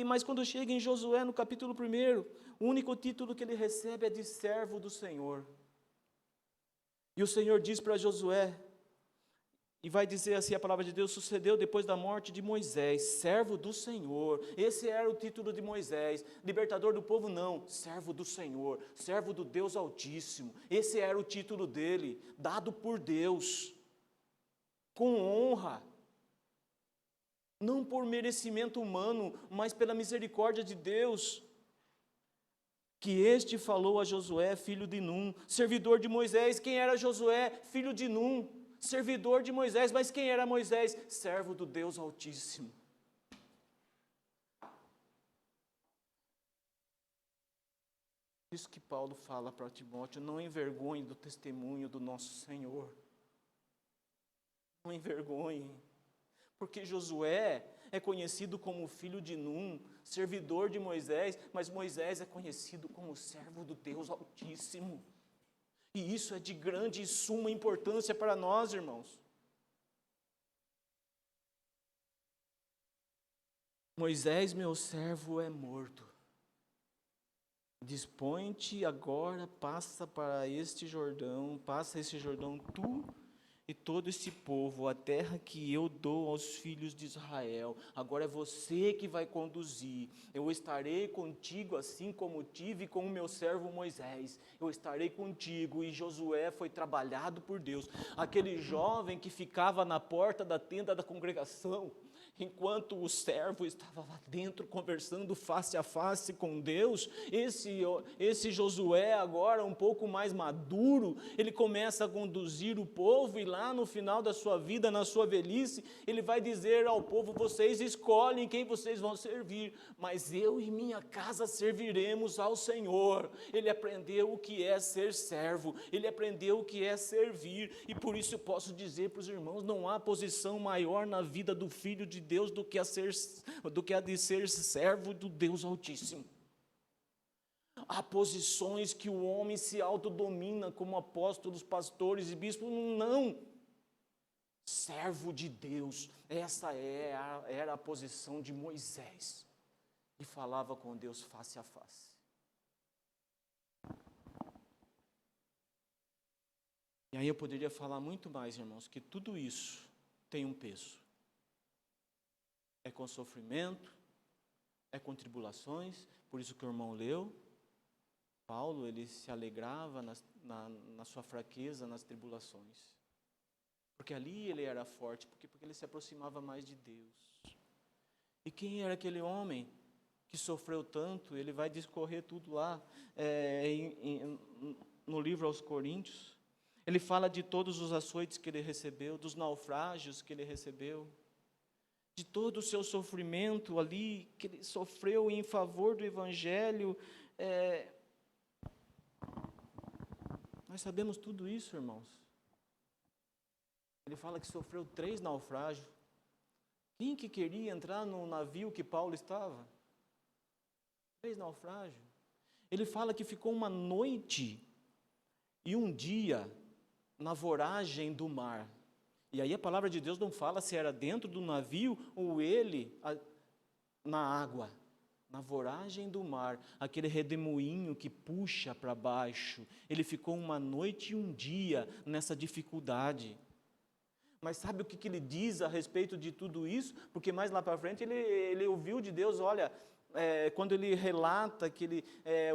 mas quando chega em Josué, no capítulo 1, o único título que ele recebe é de servo do Senhor. E o Senhor diz para Josué, e vai dizer assim a palavra de Deus, sucedeu depois da morte de Moisés, servo do Senhor. Esse era o título de Moisés, libertador do povo não, servo do Senhor, servo do Deus Altíssimo. Esse era o título dele, dado por Deus, com honra, não por merecimento humano, mas pela misericórdia de Deus. Que este falou a Josué, filho de Num, servidor de Moisés. Quem era Josué? Filho de Num, servidor de Moisés. Mas quem era Moisés? Servo do Deus Altíssimo. Isso que Paulo fala para Timóteo, não envergonhe do testemunho do nosso Senhor. Não envergonhe, porque Josué é conhecido como filho de Num, servidor de Moisés, mas Moisés é conhecido como servo do Deus Altíssimo. E isso é de grande e suma importância para nós, irmãos. Moisés, meu servo, é morto. Dispõe-te agora, passa esse Jordão, tu e todo esse povo, a terra que eu dou aos filhos de Israel. Agora é você que vai conduzir. Eu estarei contigo assim como tive com o meu servo Moisés. Eu estarei contigo. E Josué foi trabalhado por Deus. Aquele jovem que ficava na porta da tenda da congregação, enquanto o servo estava lá dentro conversando face a face com Deus, esse Josué agora um pouco mais maduro, ele começa a conduzir o povo, e lá no final da sua vida, na sua velhice, ele vai dizer ao povo, vocês escolhem quem vocês vão servir, mas eu e minha casa serviremos ao Senhor. Ele aprendeu o que é ser servo, ele aprendeu o que é servir, e por isso eu posso dizer para os irmãos, não há posição maior na vida do filho de Deus do que a de ser servo do Deus Altíssimo. Há posições que o homem se autodomina como apóstolos, pastores e bispos, não. Servo de Deus, essa era a posição de Moisés, e falava com Deus face a face. E aí eu poderia falar muito mais, irmãos, que tudo isso tem um peso. É com sofrimento, é com tribulações, por isso que o irmão leu, Paulo, ele se alegrava na sua fraqueza, nas tribulações, porque ali ele era forte, porque ele se aproximava mais de Deus. E quem era aquele homem que sofreu tanto? Ele vai discorrer tudo lá, no livro aos Coríntios, ele fala de todos os açoites que ele recebeu, dos naufrágios que ele recebeu, de todo o seu sofrimento ali, que ele sofreu em favor do Evangelho. Nós sabemos tudo isso, irmãos. Ele fala que sofreu 3 naufrágios. Quem que queria entrar no navio que Paulo estava? 3 naufrágios. Ele fala que ficou uma noite e um dia na voragem do mar. E aí a palavra de Deus não fala se era dentro do navio ou ele na água. na voragem do mar, aquele redemoinho que puxa para baixo. Ele ficou uma noite e um dia nessa dificuldade. Mas sabe o que ele diz a respeito de tudo isso? Porque mais lá para frente ele ouviu de Deus, olha, quando ele relata que ele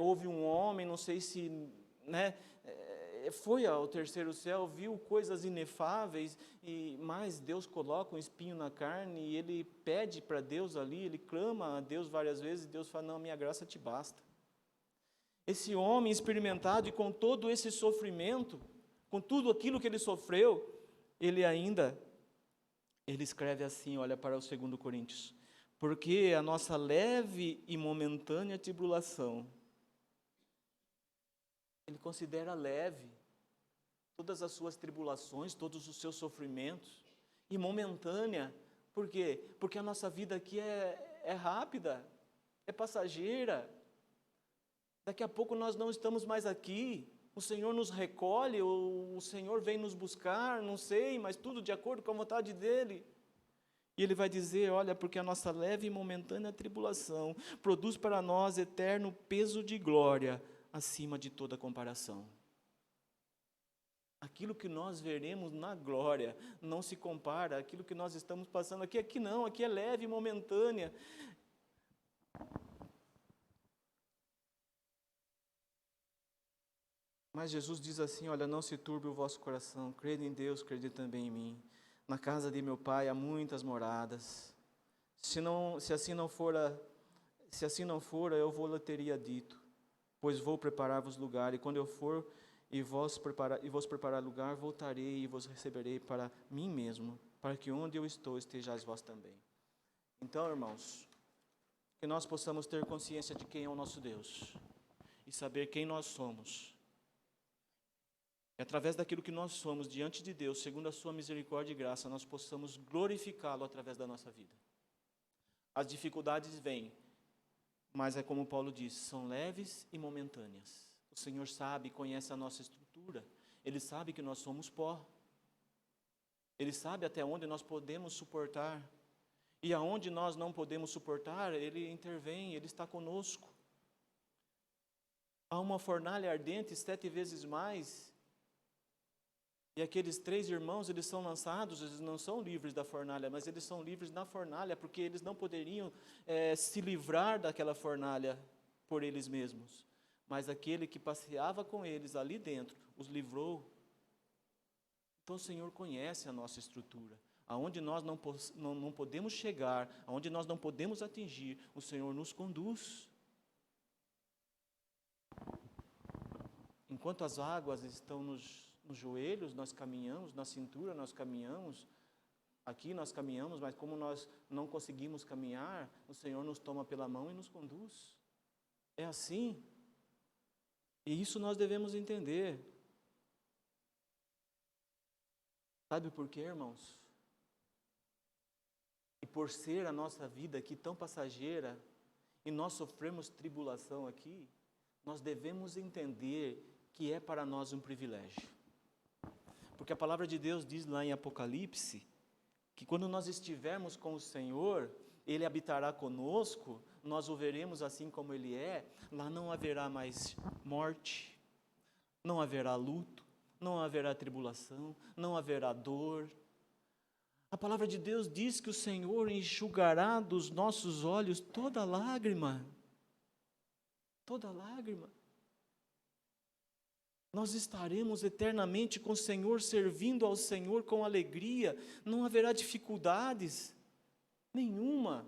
houve um homem, não sei se, né, foi ao terceiro céu, viu coisas inefáveis, mas Deus coloca um espinho na carne e ele pede para Deus ali, ele clama a Deus várias vezes, e Deus fala, não, minha graça te basta. Esse homem experimentado e com todo esse sofrimento, com tudo aquilo que ele sofreu, ele escreve assim, olha para o 2 Coríntios, porque a nossa leve e momentânea tribulação, ele considera leve todas as suas tribulações, todos os seus sofrimentos, e momentânea, por quê? Porque a nossa vida aqui é rápida, é passageira, daqui a pouco nós não estamos mais aqui, o Senhor nos recolhe, o Senhor vem nos buscar, não sei, mas tudo de acordo com a vontade dEle. E Ele vai dizer, olha, porque a nossa leve e momentânea tribulação produz para nós eterno peso de glória, acima de toda comparação. Aquilo que nós veremos na glória não se compara àquilo que nós estamos passando aqui. Aqui não, aqui é leve e momentânea. Mas Jesus diz assim, olha, não se turbe o vosso coração, crede em Deus, crede também em mim. Na casa de meu Pai há muitas moradas. Se assim não fora, eu vou-lhe teria dito, pois vou preparar-vos lugar, e quando eu for e vos preparar lugar, voltarei e vos receberei para mim mesmo, para que onde eu estou estejais vós também. Então, irmãos, que nós possamos ter consciência de quem é o nosso Deus, e saber quem nós somos. E através daquilo que nós somos diante de Deus, segundo a sua misericórdia e graça, nós possamos glorificá-lo através da nossa vida. As dificuldades vêm, mas é como Paulo diz, são leves e momentâneas. O Senhor sabe, conhece a nossa estrutura, Ele sabe que nós somos pó, Ele sabe até onde nós podemos suportar, e aonde nós não podemos suportar, Ele intervém, Ele está conosco. Há uma fornalha ardente 7 vezes mais, e aqueles 3 irmãos, eles são lançados, eles não são livres da fornalha, mas eles são livres na fornalha, porque eles não poderiam se livrar daquela fornalha por eles mesmos. Mas aquele que passeava com eles ali dentro, os livrou. Então o Senhor conhece a nossa estrutura. Aonde nós não podemos chegar, aonde nós não podemos atingir, o Senhor nos conduz. Enquanto as águas estão nos joelhos, nós caminhamos, na cintura nós caminhamos, aqui nós caminhamos, mas como nós não conseguimos caminhar, o Senhor nos toma pela mão e nos conduz. É assim. E isso nós devemos entender. Sabe por quê, irmãos? E por ser a nossa vida aqui tão passageira, e nós sofremos tribulação aqui, nós devemos entender que é para nós um privilégio. Porque a palavra de Deus diz lá em Apocalipse, que quando nós estivermos com o Senhor, Ele habitará conosco, nós o veremos assim como Ele é, lá não haverá mais morte, não haverá luto, não haverá tribulação, não haverá dor. A palavra de Deus diz que o Senhor enxugará dos nossos olhos toda lágrima, toda lágrima. Nós estaremos eternamente com o Senhor, servindo ao Senhor com alegria, não haverá dificuldades nenhuma.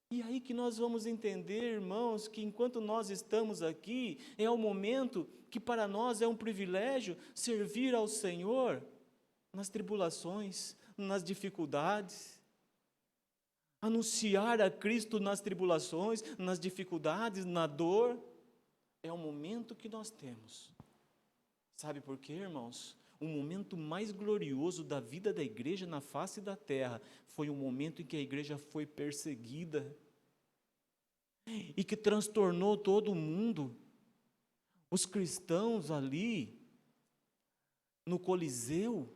E aí que nós vamos entender, irmãos, que enquanto nós estamos aqui, é o momento que para nós é um privilégio servir ao Senhor nas tribulações, nas dificuldades, anunciar a Cristo nas tribulações, nas dificuldades, na dor. É o momento que nós temos. Sabe por quê, irmãos? O momento mais glorioso da vida da igreja na face da terra foi o momento em que a igreja foi perseguida e que transtornou todo o mundo. Os cristãos ali, no Coliseu,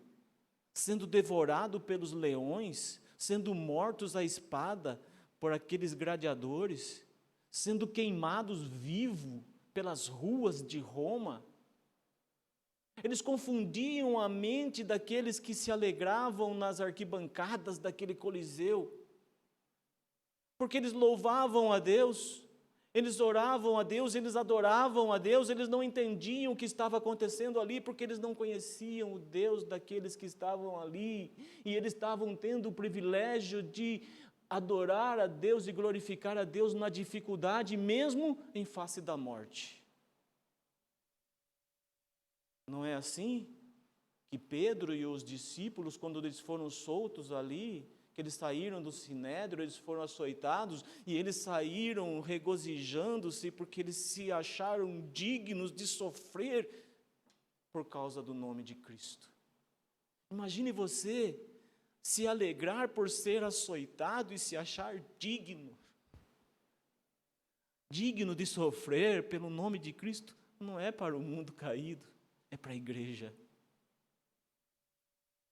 sendo devorados pelos leões, sendo mortos à espada, por aqueles gladiadores, sendo queimados vivos pelas ruas de Roma. Eles confundiam a mente daqueles que se alegravam nas arquibancadas daquele Coliseu, porque eles louvavam a Deus, eles oravam a Deus, eles adoravam a Deus, eles não entendiam o que estava acontecendo ali, porque eles não conheciam o Deus daqueles que estavam ali, e eles estavam tendo o privilégio de adorar a Deus e glorificar a Deus na dificuldade, mesmo em face da morte. Não é assim que Pedro e os discípulos, quando eles foram soltos ali, que eles saíram do sinédrio, eles foram açoitados, e eles saíram regozijando-se, porque eles se acharam dignos de sofrer por causa do nome de Cristo. Imagine você se alegrar por ser açoitado e se achar digno de sofrer pelo nome de Cristo. Não é para o mundo caído, é para a igreja.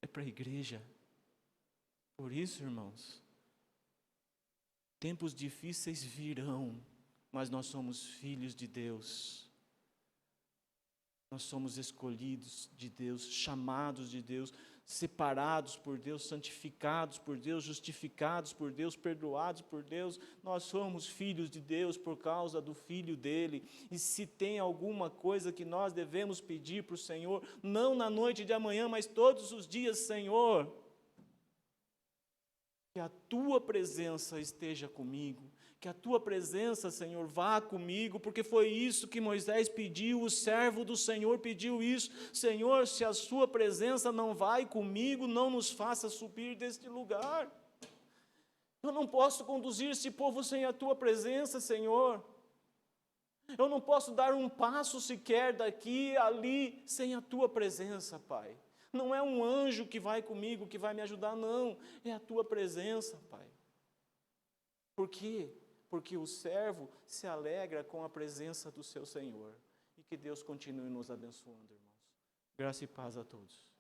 É para a igreja. Por isso, irmãos, tempos difíceis virão, mas nós somos filhos de Deus. Nós somos escolhidos de Deus, chamados de Deus, separados por Deus, santificados por Deus, justificados por Deus, perdoados por Deus. Nós somos filhos de Deus por causa do Filho dele. E se tem alguma coisa que nós devemos pedir para o Senhor, não na noite de amanhã, mas todos os dias, Senhor, que a Tua presença esteja comigo, que a Tua presença, Senhor, vá comigo, porque foi isso que Moisés pediu, o servo do Senhor pediu isso. Senhor, se a Sua presença não vai comigo, não nos faça subir deste lugar. Eu não posso conduzir esse povo sem a Tua presença, Senhor. Eu não posso dar um passo sequer daqui, ali, sem a Tua presença, Pai. Não é um anjo que vai comigo, que vai me ajudar, não. É a Tua presença, Pai. Por quê? Porque o servo se alegra com a presença do seu Senhor. E que Deus continue nos abençoando, irmãos. Graça e paz a todos.